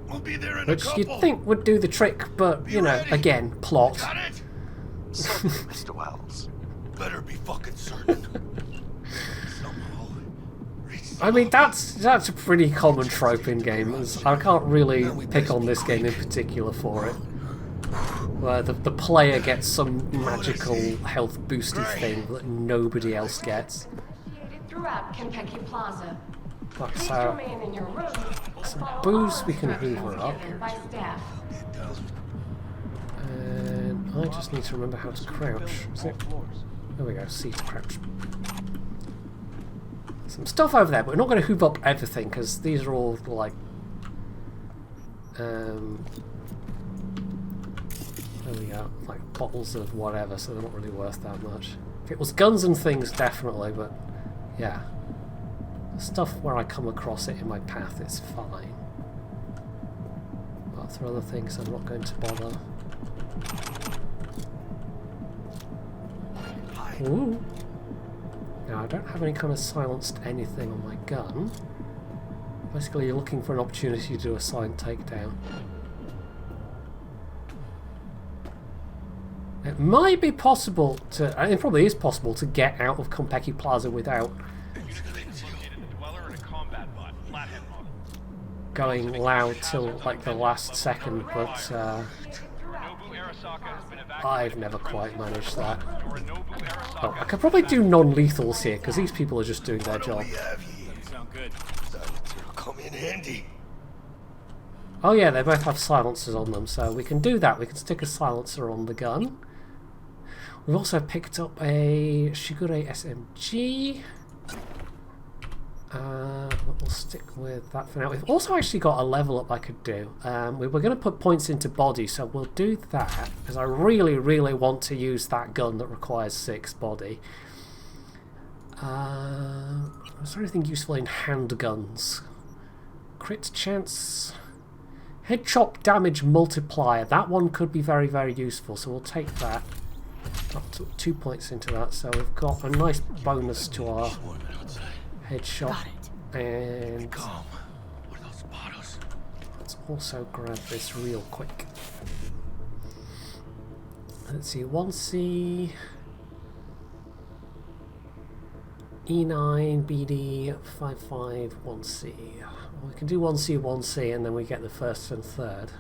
[SPEAKER 3] we'll be there in
[SPEAKER 1] Which
[SPEAKER 3] a couple.
[SPEAKER 1] you'd think would do the trick, but, you know, again, plot.
[SPEAKER 3] Got it?
[SPEAKER 4] Mr. Wells.
[SPEAKER 3] Better be fucking certain.
[SPEAKER 1] I mean, that's a pretty common trope in games. I can't really pick on this game in particular for it. Where the player gets some magical health boosty thing that nobody else gets.
[SPEAKER 5] Throughout Konpeki Plaza.
[SPEAKER 1] That's
[SPEAKER 5] Please
[SPEAKER 1] how...
[SPEAKER 5] remain in your room.
[SPEAKER 1] Some booze we can hoover up.
[SPEAKER 5] By staff.
[SPEAKER 1] And I just need to remember how to crouch. Is it? There we go, C to crouch. Some stuff over there, but we're not going to hoover up everything because these are all like... there we go, like bottles of whatever, so they're not really worth that much. If it was guns and things, definitely, but yeah. The stuff where I come across it in my path is fine. But for other things, I'm not going to bother. Ooh. Now, I don't have any kind of silenced anything on my gun. Basically, you're looking for an opportunity to do a silent takedown. It might be possible to, and it probably is possible to get out of Konpeki Plaza without going loud till like the last second, but I've never quite managed that. Oh, I could probably do non-lethals here because these people are just doing their job.
[SPEAKER 3] Come in handy.
[SPEAKER 1] Oh yeah, they both have silencers on them, so we can do that. We can stick a silencer on the gun. We've also picked up a Shigure SMG. We'll stick with that for now. We've also actually got a level up I could do. We were going to put points into body, so we'll do that because I really, really want to use that gun that requires 6 body. Is there anything useful in handguns? Crit chance, head chop damage multiplier. That one could be very, very useful, so we'll take that. Up to 2 points into that, so we've got a nice bonus to our headshot. And let's also grab this real quick. Let's see, 1C, E9, BD, 55, 1C. We can do 1C, 1C, and then we get the first and third.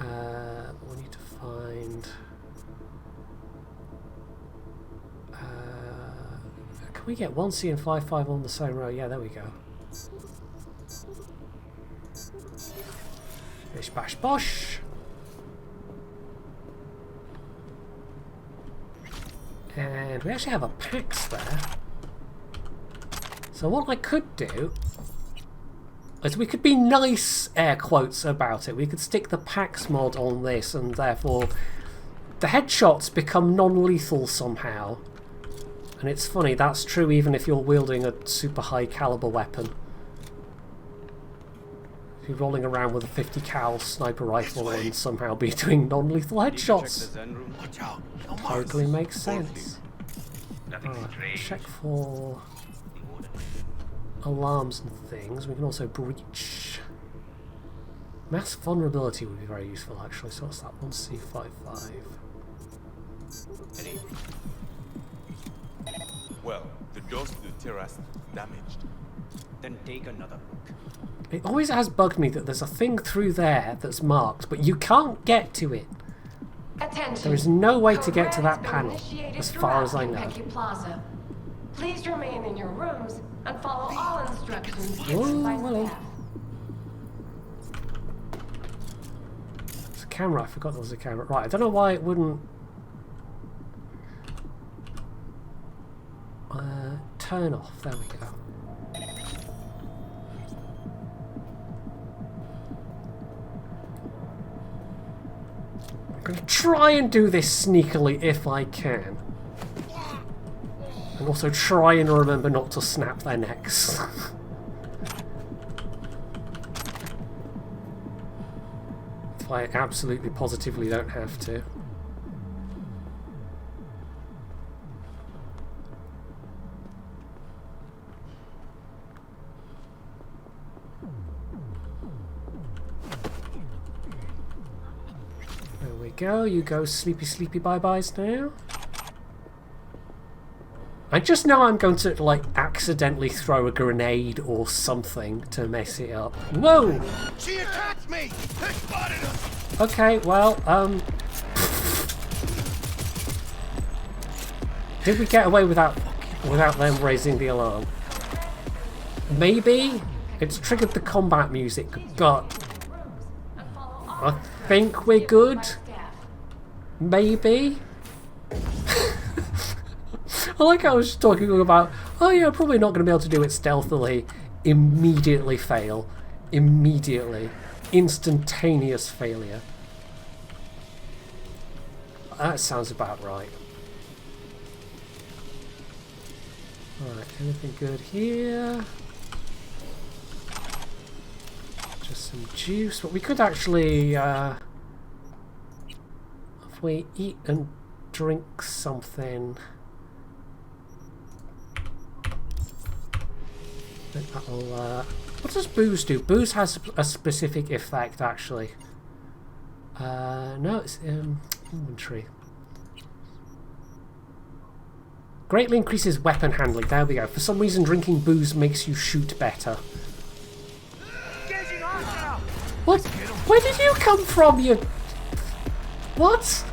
[SPEAKER 1] We need to find... can we get 1C and 55 on the same row? Yeah, there we go. Bish bash bosh. And we actually have a PAX there. So what I could do is we could be nice, air quotes, about it. We could stick the PAX mod on this and therefore the headshots become non-lethal somehow. And it's funny, that's true even if you're wielding a super high caliber weapon. If you're rolling around with a 50 cal sniper rifle and somehow be doing non-lethal headshots. Totally makes sense. Alright, check for alarms and things. We can also breach. Mass vulnerability would be very useful actually, so what's that? 1C55.
[SPEAKER 9] Well, the doors to the terrace damaged. Then take another look.
[SPEAKER 1] It always has bugged me that there's a thing through there that's marked, but you can't get to it.
[SPEAKER 5] Attention.
[SPEAKER 1] There is no way to
[SPEAKER 5] Code
[SPEAKER 1] get
[SPEAKER 5] Red
[SPEAKER 1] to
[SPEAKER 5] has
[SPEAKER 1] that
[SPEAKER 5] been
[SPEAKER 1] panel,
[SPEAKER 5] initiated
[SPEAKER 1] as far as I
[SPEAKER 5] throughout
[SPEAKER 1] know.
[SPEAKER 5] Kentucky Plaza. Please remain in your rooms and follow all instructions given
[SPEAKER 1] Oh,
[SPEAKER 5] by
[SPEAKER 1] hello.
[SPEAKER 5] staff.
[SPEAKER 1] There's a camera, I forgot there was a camera. Right, I don't know why it wouldn't... turn off, there we go. I'm going to try and do this sneakily if I can. And also try and remember not to snap their necks. If I absolutely positively don't have to. There we go, you go sleepy sleepy bye-byes now. I just know I'm going to, like, accidentally throw a grenade or something to mess it up. Whoa!
[SPEAKER 3] She attacked me! They spotted us!
[SPEAKER 1] Okay, well, did we get away without them raising the alarm? Maybe it's triggered the combat music, but I think we're good. Maybe. I like how I was just talking about, oh yeah, I'm probably not going to be able to do it stealthily. Immediately fail. Immediately. Instantaneous failure. That sounds about right. Alright, anything good here? Just some juice, but we could actually, if we eat and drink something, I think that'll, what does booze do? Booze has a specific effect, actually. No, it's inventory. Greatly increases weapon handling. There we go. For some reason, drinking booze makes you shoot better. What? Where did you come from, you... What?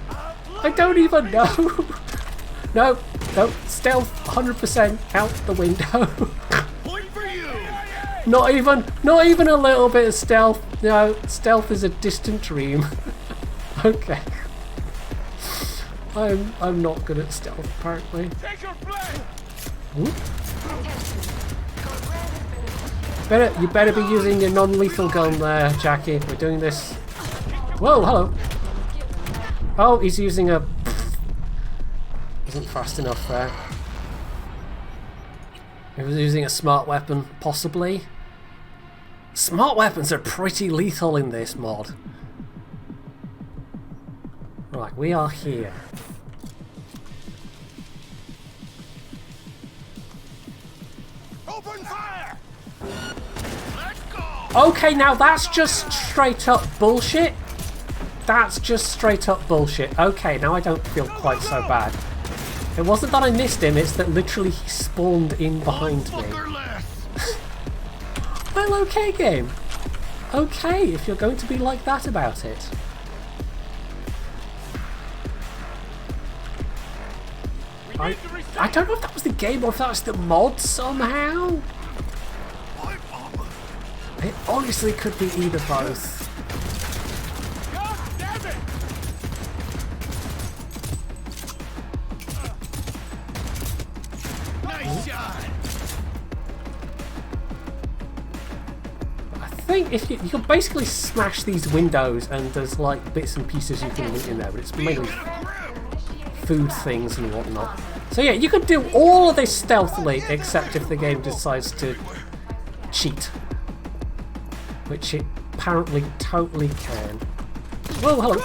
[SPEAKER 1] I don't even know. No, no, stealth 100% out the window. Not even a little bit of stealth. No, stealth is a distant dream. Okay. I'm not good at stealth apparently. You better be using your non-lethal gun there, Jackie. We're doing this. Whoa, hello. Oh, he's using a... Wasn't fast enough there. He was using a smart weapon, possibly. Smart weapons are pretty lethal in this mod. Right, we are here.
[SPEAKER 3] Open fire! Let's go!
[SPEAKER 1] Okay, now that's just straight up bullshit. That's just straight up bullshit. Okay, now I don't feel quite so bad. It wasn't that I missed him, it's that literally he spawned in behind me. Well, okay, game. Okay, if you're going to be like that about it. I don't know if that was the game or if that was the mod somehow. It honestly could be either both.
[SPEAKER 3] Nice shot!
[SPEAKER 1] I think if you can basically smash these windows and there's like bits and pieces you can loot in there, but it's mainly food things and whatnot. So yeah, you could do all of this stealthily, except if the game decides to cheat. Which it apparently totally can. Whoa, hello!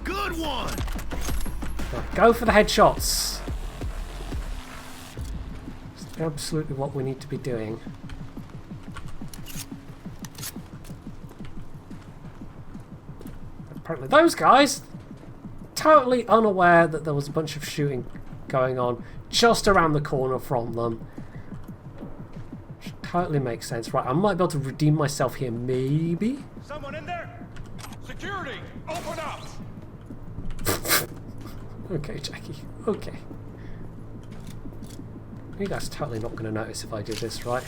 [SPEAKER 4] Good one!
[SPEAKER 1] Right, go for the headshots. It's absolutely what we need to be doing. Apparently those guys, totally unaware that there was a bunch of shooting going on just around the corner from them. Which totally makes sense. Right, I might be able to redeem myself here, maybe?
[SPEAKER 6] Someone in there? Security, open up!
[SPEAKER 1] Okay, Jackie, okay. You guys are totally not going to notice if I do this, right?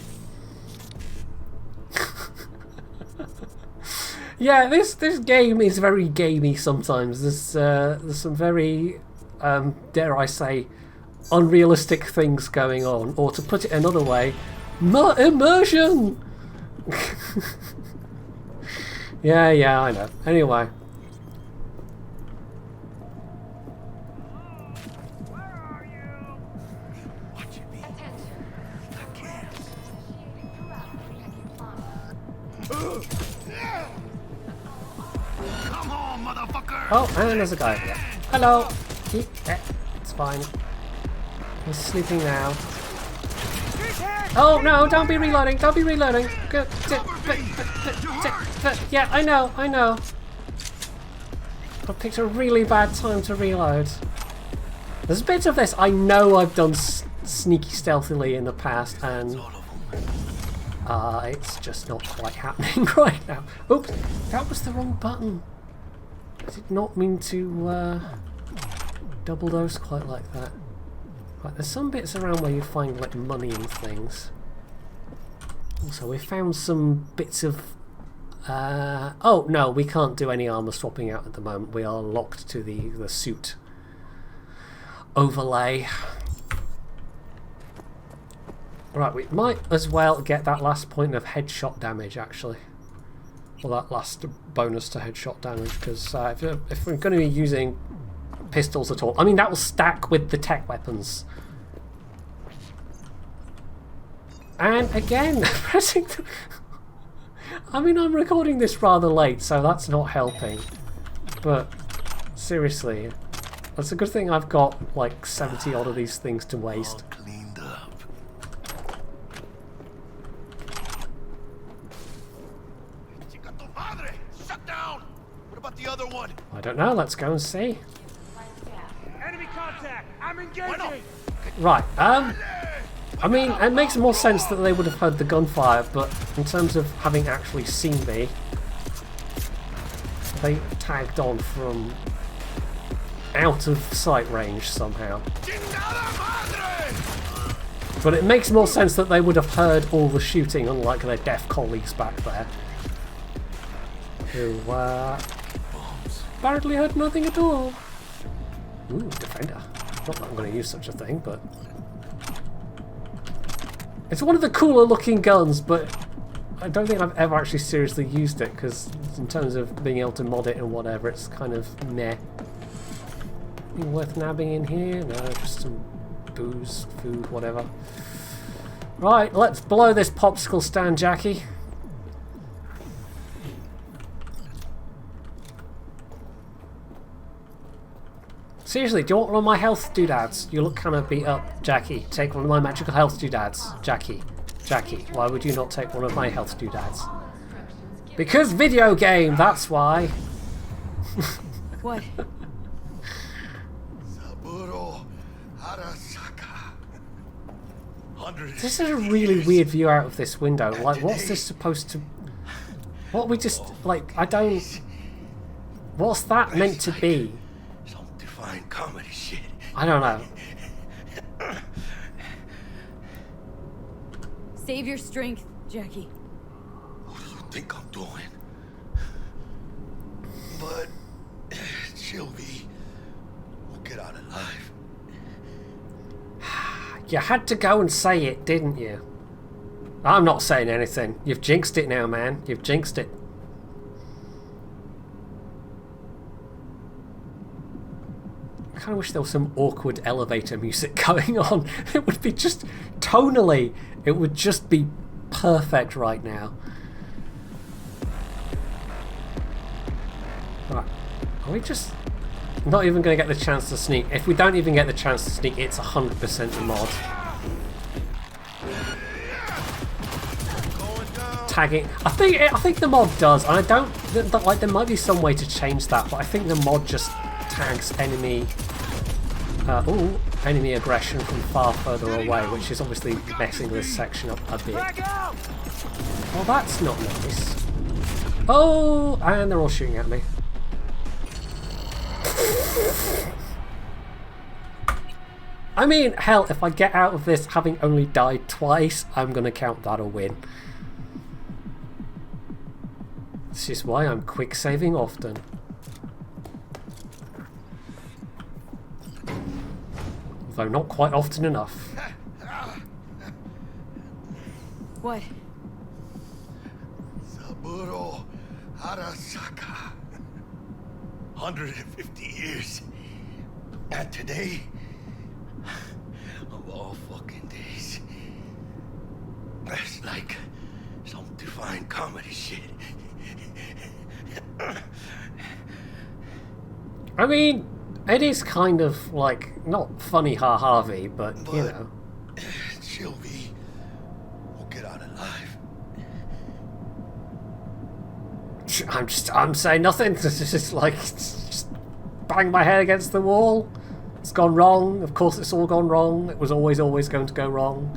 [SPEAKER 1] Yeah, this game is very gamey sometimes. There's some very, dare I say, unrealistic things going on. Or to put it another way, immersion! Yeah, I know. Anyway.
[SPEAKER 4] Come on, motherfucker!
[SPEAKER 1] Oh, and there's a guy here. Hello! It's fine. He's sleeping now. Oh no, don't be reloading, don't be reloading. Yeah, I know. I picked a really bad time to reload. There's bits of this I know I've done sneaky stealthily in the past, and it's just not quite happening right now. Oops, that was the wrong button. I did not mean to double dose quite like that. Right, there's some bits around where you find like money and things. Also, we found some bits of... oh, no, we can't do any armor swapping out at the moment. We are locked to the suit overlay. Right, we might as well get that last point of headshot damage, actually. Well, that last bonus to headshot damage, because if we're going to be using pistols at all, I mean, that will stack with the tech weapons. And again, pressing the... I mean, I'm recording this rather late, so that's not helping. But seriously, that's a good thing I've got like 70 odd of these things to waste.
[SPEAKER 4] Cleaned up. Shut down! What about the other one?
[SPEAKER 1] I don't know, let's go and see.
[SPEAKER 6] Enemy contact! I'm engaging!
[SPEAKER 1] Right, I mean, it makes more sense that they would have heard the gunfire, but in terms of having actually seen me, they tagged on from out of sight range somehow. But it makes more sense that they would have heard all the shooting, unlike their deaf colleagues back there, who apparently heard nothing at all. Ooh, defender. Not that I'm going to use such a thing, but... It's one of the cooler looking guns, but I don't think I've ever actually seriously used it, because in terms of being able to mod it and whatever, it's kind of meh. Anything worth nabbing in here? No, just some booze, food, whatever. Right, let's blow this popsicle stand, Jackie. Seriously, do you want one of my health doodads? You look kind of beat up, Jackie. Take one of my magical health doodads, Jackie. Jackie, why would you not take one of my health doodads? Because video game, that's why.
[SPEAKER 2] What?
[SPEAKER 1] This is a really weird view out of this window. Like, what's this supposed to... What we just... Like, I don't... What's that meant to be?
[SPEAKER 3] Fine comedy shit.
[SPEAKER 1] I don't know.
[SPEAKER 2] Save your strength, Jackie.
[SPEAKER 3] What do you think I'm doing? But chill, V. We'll get out alive.
[SPEAKER 1] You had to go and say it, didn't you? I'm not saying anything. You've jinxed it now, man. You've jinxed it. I kind of wish there was some awkward elevator music going on. It would be just tonally, it would just be perfect right now. Right, are we just not even going to get the chance to sneak? If we don't even get the chance to sneak, it's 100% a mod. Tagging. I think the mod does. And I don't like. There might be some way to change that, but I think the mod just tags enemy. Enemy aggression from far further away, which is obviously messing this section up a bit. Well, that's not nice. Oh, and they're all shooting at me. I mean, hell, if I get out of this having only died twice, I'm gonna count that a win. This is why I'm quick saving often. Although not quite often enough.
[SPEAKER 2] What?
[SPEAKER 3] Saburo Arasaka. 150 years. And today, of all fucking days, that's like some divine comedy shit.
[SPEAKER 1] I mean, it is kind of like, not funny Harvey, but you know.
[SPEAKER 3] Sylvie will get out alive.
[SPEAKER 1] I'm saying nothing. It's just like, just bang my head against the wall. It's gone wrong. Of course it's all gone wrong. It was always going to go wrong.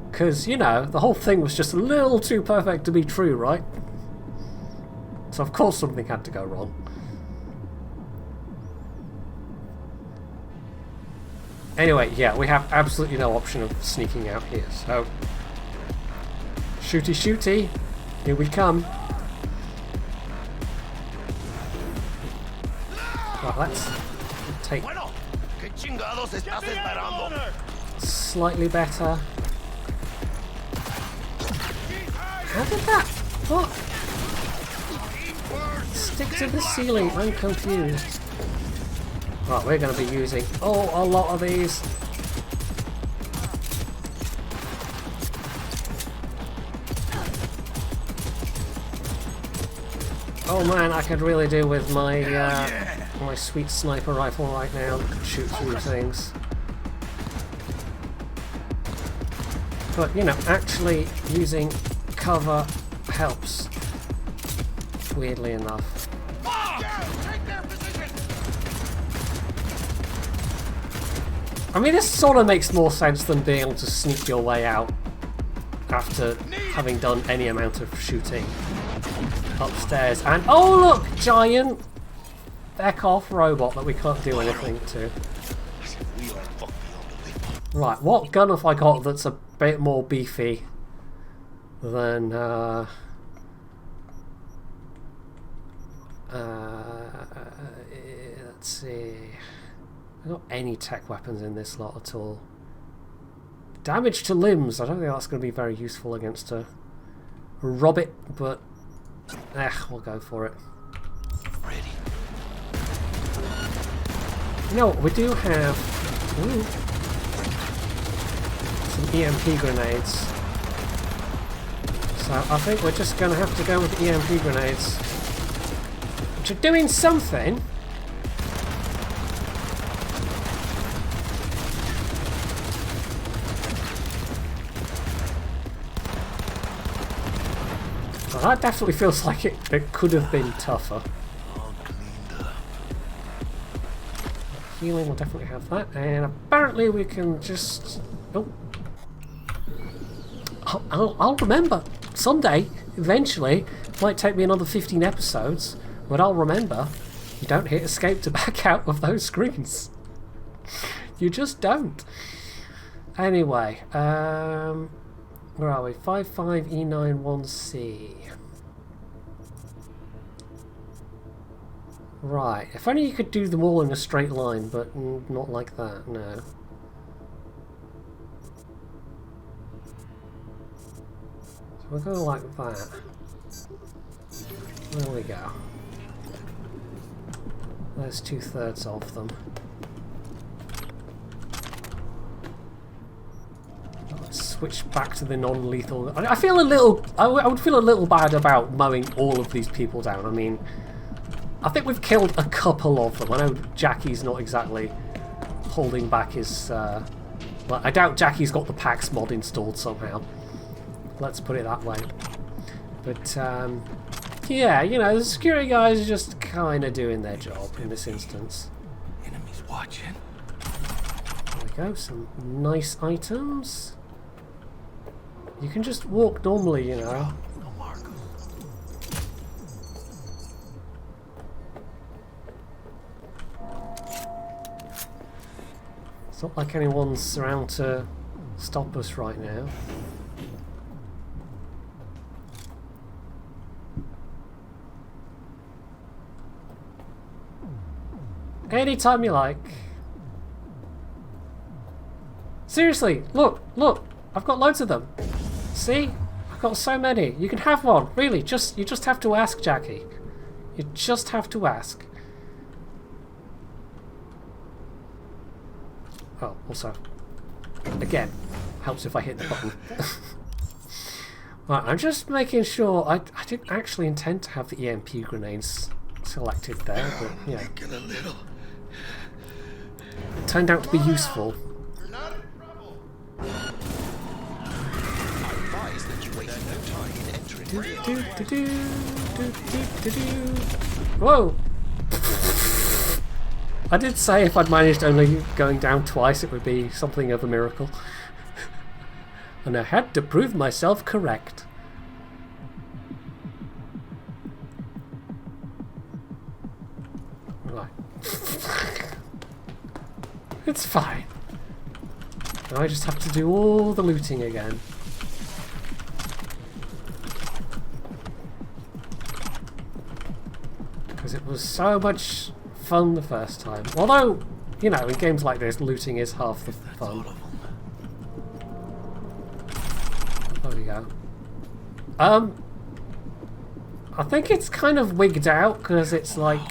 [SPEAKER 1] Because, you know, the whole thing was just a little too perfect to be true, right? So of course something had to go wrong. Anyway, yeah, we have absolutely no option of sneaking out here, so... Shooty shooty, here we come. Right, let's take... Slightly better. How did that... What? Stick to the ceiling, I'm confused. Right, we're going to be using a lot of these. Oh man, I could really do with my my sweet sniper rifle right now that could shoot through things. But you know, actually using cover helps. Weirdly enough. I mean, this sort of makes more sense than being able to sneak your way out after having done any amount of shooting upstairs. And oh look, giant back off robot that we can't do anything to. Right, what gun have I got that's a bit more beefy than let's see. I don't got any tech weapons in this lot at all. Damage to limbs. I don't think that's going to be very useful against a Robbit, but we'll go for it.
[SPEAKER 3] Ready.
[SPEAKER 1] You know what? We do have some EMP grenades. So I think we're just going to have to go with the EMP grenades, which are doing something. Well, that definitely feels like it could have been tougher. Healing will definitely have that, and apparently we can just... Oh. I'll remember. Someday, eventually, it might take me another 15 episodes, but I'll remember. You don't hit escape to back out of those screens. You just don't. Anyway, where are we? 55E91C. Right, if only you could do them all in a straight line, but not like that, no. So we're going like that. There we go. There's 2/3 of them. switch back to the non-lethal. I feel a little. I would feel a little bad about mowing all of these people down. I mean, I think we've killed a couple of them. I know Jackie's not exactly holding back his. Well, I doubt Jackie's got the PAX mod installed somehow. Let's put it that way. But yeah, you know, the security guys are just kind of doing their job in this instance.
[SPEAKER 3] Enemies watching.
[SPEAKER 1] There we go. Some nice items. You can just walk normally, you know. It's not like anyone's around to stop us right now. Anytime you like. Seriously, look, look, I've got loads of them. See? I've got so many. You can have one, really. You just have to ask, Jackie. You just have to ask. Oh, also, again, helps if I hit the button. Right, I'm just making sure. I didn't actually intend to have the EMP grenades selected there, but yeah. It turned out to be useful. Whoa! I did say if I'd managed only going down twice it would be something of a miracle. And I had to prove myself correct. Right. It's fine. Now I just have to do all the looting again. Because it was so much fun the first time. Although, you know, in games like this, looting is half the fun. There we go. I think it's kind of wigged out because it's like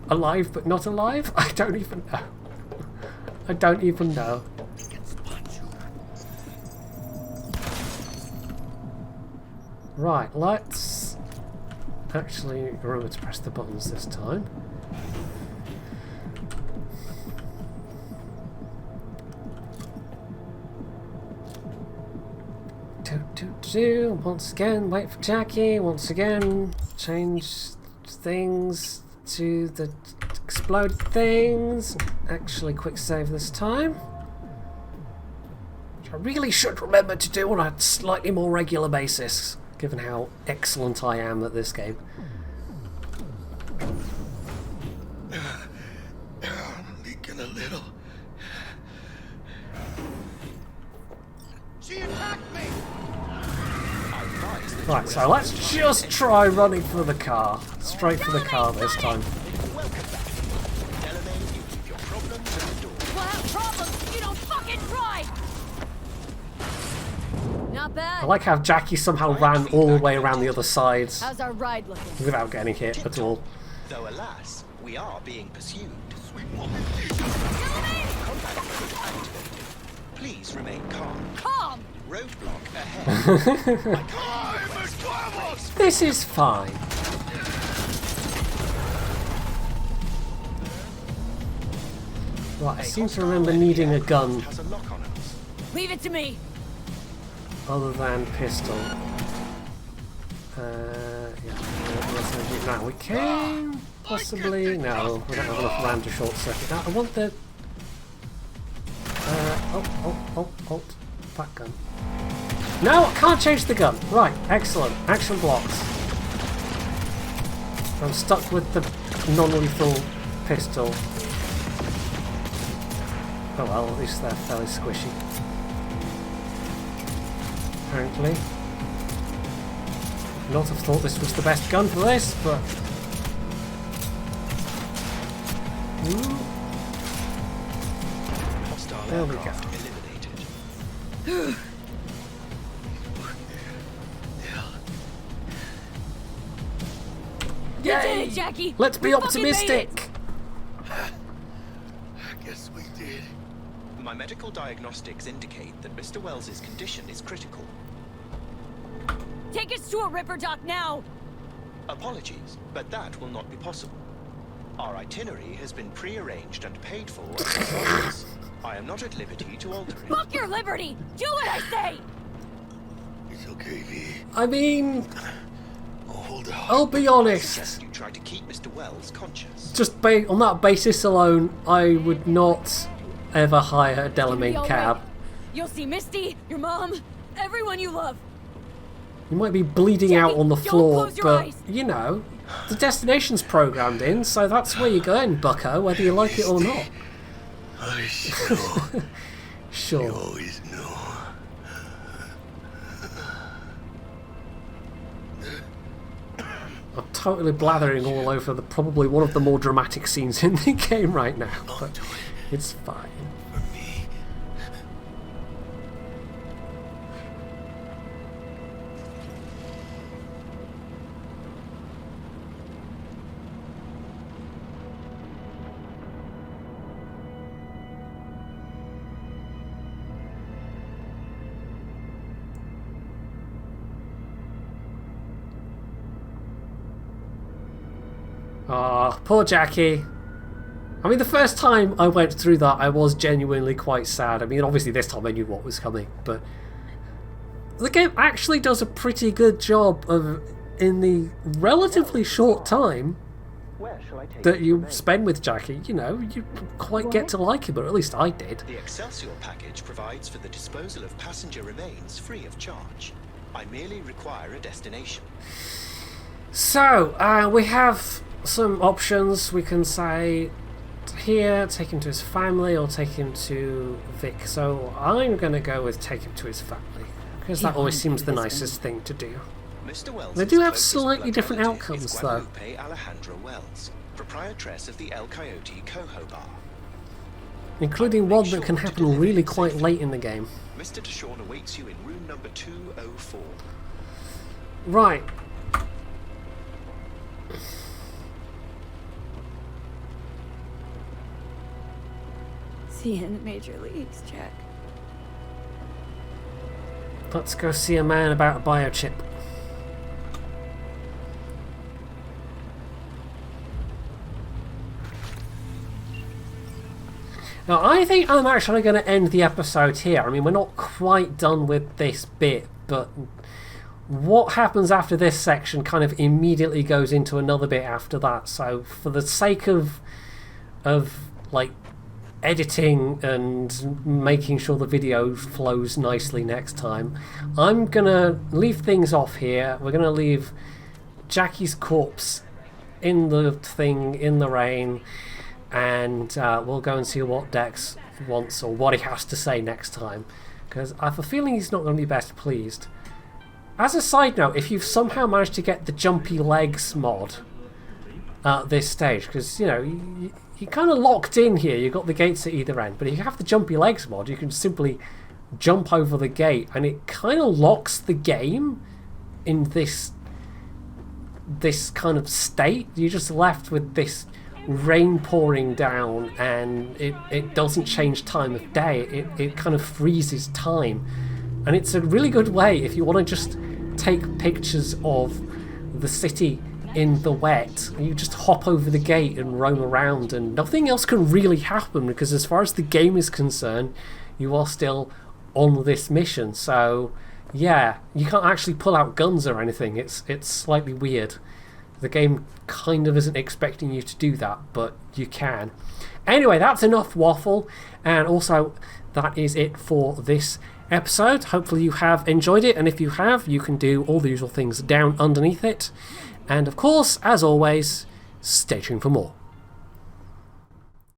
[SPEAKER 1] alive but not alive? I don't even know. I don't even know. Right, let's actually remember to press the buttons this time. Once again, wait for Jackie. Once again, change things to the exploded things. Actually, quick save this time. Which I really should remember to do on a slightly more regular basis, given how excellent I am at this game.
[SPEAKER 3] Leaking a little.
[SPEAKER 11] She attacked me!
[SPEAKER 1] Right, so let's just try running for the car. Straight for the car this time.
[SPEAKER 2] We'll have problems if you don't fucking try! Not bad.
[SPEAKER 1] I like how Jackie somehow ran all the way around the other side
[SPEAKER 2] How's our ride looking?
[SPEAKER 1] without getting hit at all.
[SPEAKER 11] Though alas, we are being pursued. Please remain calm.
[SPEAKER 2] Calm!
[SPEAKER 11] Roadblock ahead.
[SPEAKER 1] This is fine. Right, I seem to remember needing a gun
[SPEAKER 2] Leave it to me!
[SPEAKER 1] other than pistol. Yeah. Now we can possibly. No, we don't have enough RAM to short circuit. Now I want the. Halt. That gun. No, I can't change the gun. Right, excellent. Action blocks. I'm stuck with the non-lethal pistol. Oh well, at least they're fairly squishy. Apparently. Not have thought this was the best gun for this, but... Ooh. There we go.
[SPEAKER 2] You did it, Jackie!
[SPEAKER 1] Let's be
[SPEAKER 2] We fucking made
[SPEAKER 1] optimistic!
[SPEAKER 3] I guess we did.
[SPEAKER 11] My medical diagnostics indicate that Mr. Wells's condition is critical.
[SPEAKER 2] Take us to a Ripper Doc now!
[SPEAKER 11] Apologies, but that will not be possible. Our itinerary has been pre-arranged and paid for as follows. I am not at liberty to alter it.
[SPEAKER 2] Fuck your liberty! Do what I say!
[SPEAKER 3] It's okay, V.
[SPEAKER 1] I mean,
[SPEAKER 3] Hold on.
[SPEAKER 1] I'll be honest.
[SPEAKER 11] You try to keep Mr. Wells conscious.
[SPEAKER 1] Just on that basis alone, I would not ever hire a Delamain cab.
[SPEAKER 2] You'll see Misty, your mom, everyone you love.
[SPEAKER 1] You might be bleeding out on the
[SPEAKER 2] don't
[SPEAKER 1] floor,
[SPEAKER 2] close your
[SPEAKER 1] but,
[SPEAKER 2] eyes.
[SPEAKER 1] you know, the destination's programmed in, so that's where you're going, bucko, whether you like it or not.
[SPEAKER 3] I know.
[SPEAKER 1] Sure.
[SPEAKER 3] You always know.
[SPEAKER 1] I'm totally blathering all over probably one of the more dramatic scenes in the game right now, but it's fine. Ah, poor Jackie. I mean, the first time I went through that, I was genuinely quite sad. I mean, obviously this time I knew what was coming, but the game actually does a pretty good job of, in the relatively short time that you spend with Jackie, you know, you quite get to like him, or at least I did.
[SPEAKER 11] The Excelsior package provides for the disposal of passenger remains free of charge. I merely require a destination.
[SPEAKER 1] So, we have some options. We can say here, take him to his family, or take him to Vic. So I'm going to go with take him to his family, because that always seems the nicest thing to do.
[SPEAKER 11] Mr. Wells
[SPEAKER 1] They do have slightly different outcomes, though.
[SPEAKER 11] Alejandra Wells, proprietress of the El Coyote Coho Bar.
[SPEAKER 1] Including one that can happen really quite late in the game.
[SPEAKER 11] Mr. Deshawn awaits you in room number 204.
[SPEAKER 1] Right.
[SPEAKER 2] See you in the major leagues, Jack.
[SPEAKER 1] Let's go see a man about a biochip. Now, I think I'm actually going to end the episode here. I mean, we're not quite done with this bit, but what happens after this section kind of immediately goes into another bit after that. So, for the sake of like, editing and making sure the video flows nicely next time, I'm going to leave things off here. We're going to leave Jackie's corpse in the thing, in the rain, and we'll go and see what Dex wants or what he has to say next time, because I have a feeling he's not going to be best pleased. As a side note, if you've somehow managed to get the jumpy legs mod at this stage, because you know you're kind of locked in here, you've got the gates at either end, but if you have the jumpy legs mod, you can simply jump over the gate and it kind of locks the game in this kind of state. You're just left with this rain pouring down, and it doesn't change time of day. It kind of freezes time, and it's a really good way if you want to just take pictures of the city in the wet. You just hop over the gate and roam around, and nothing else can really happen, because as far as the game is concerned, you are still on this mission. So yeah, you can't actually pull out guns or anything. It's slightly weird. The game kind of isn't expecting you to do that, but you can. Anyway, that's enough waffle, and also that is it for this episode. Hopefully you have enjoyed it, and if you have, you can do all the usual things down underneath it. And of course, as always, stay tuned for more.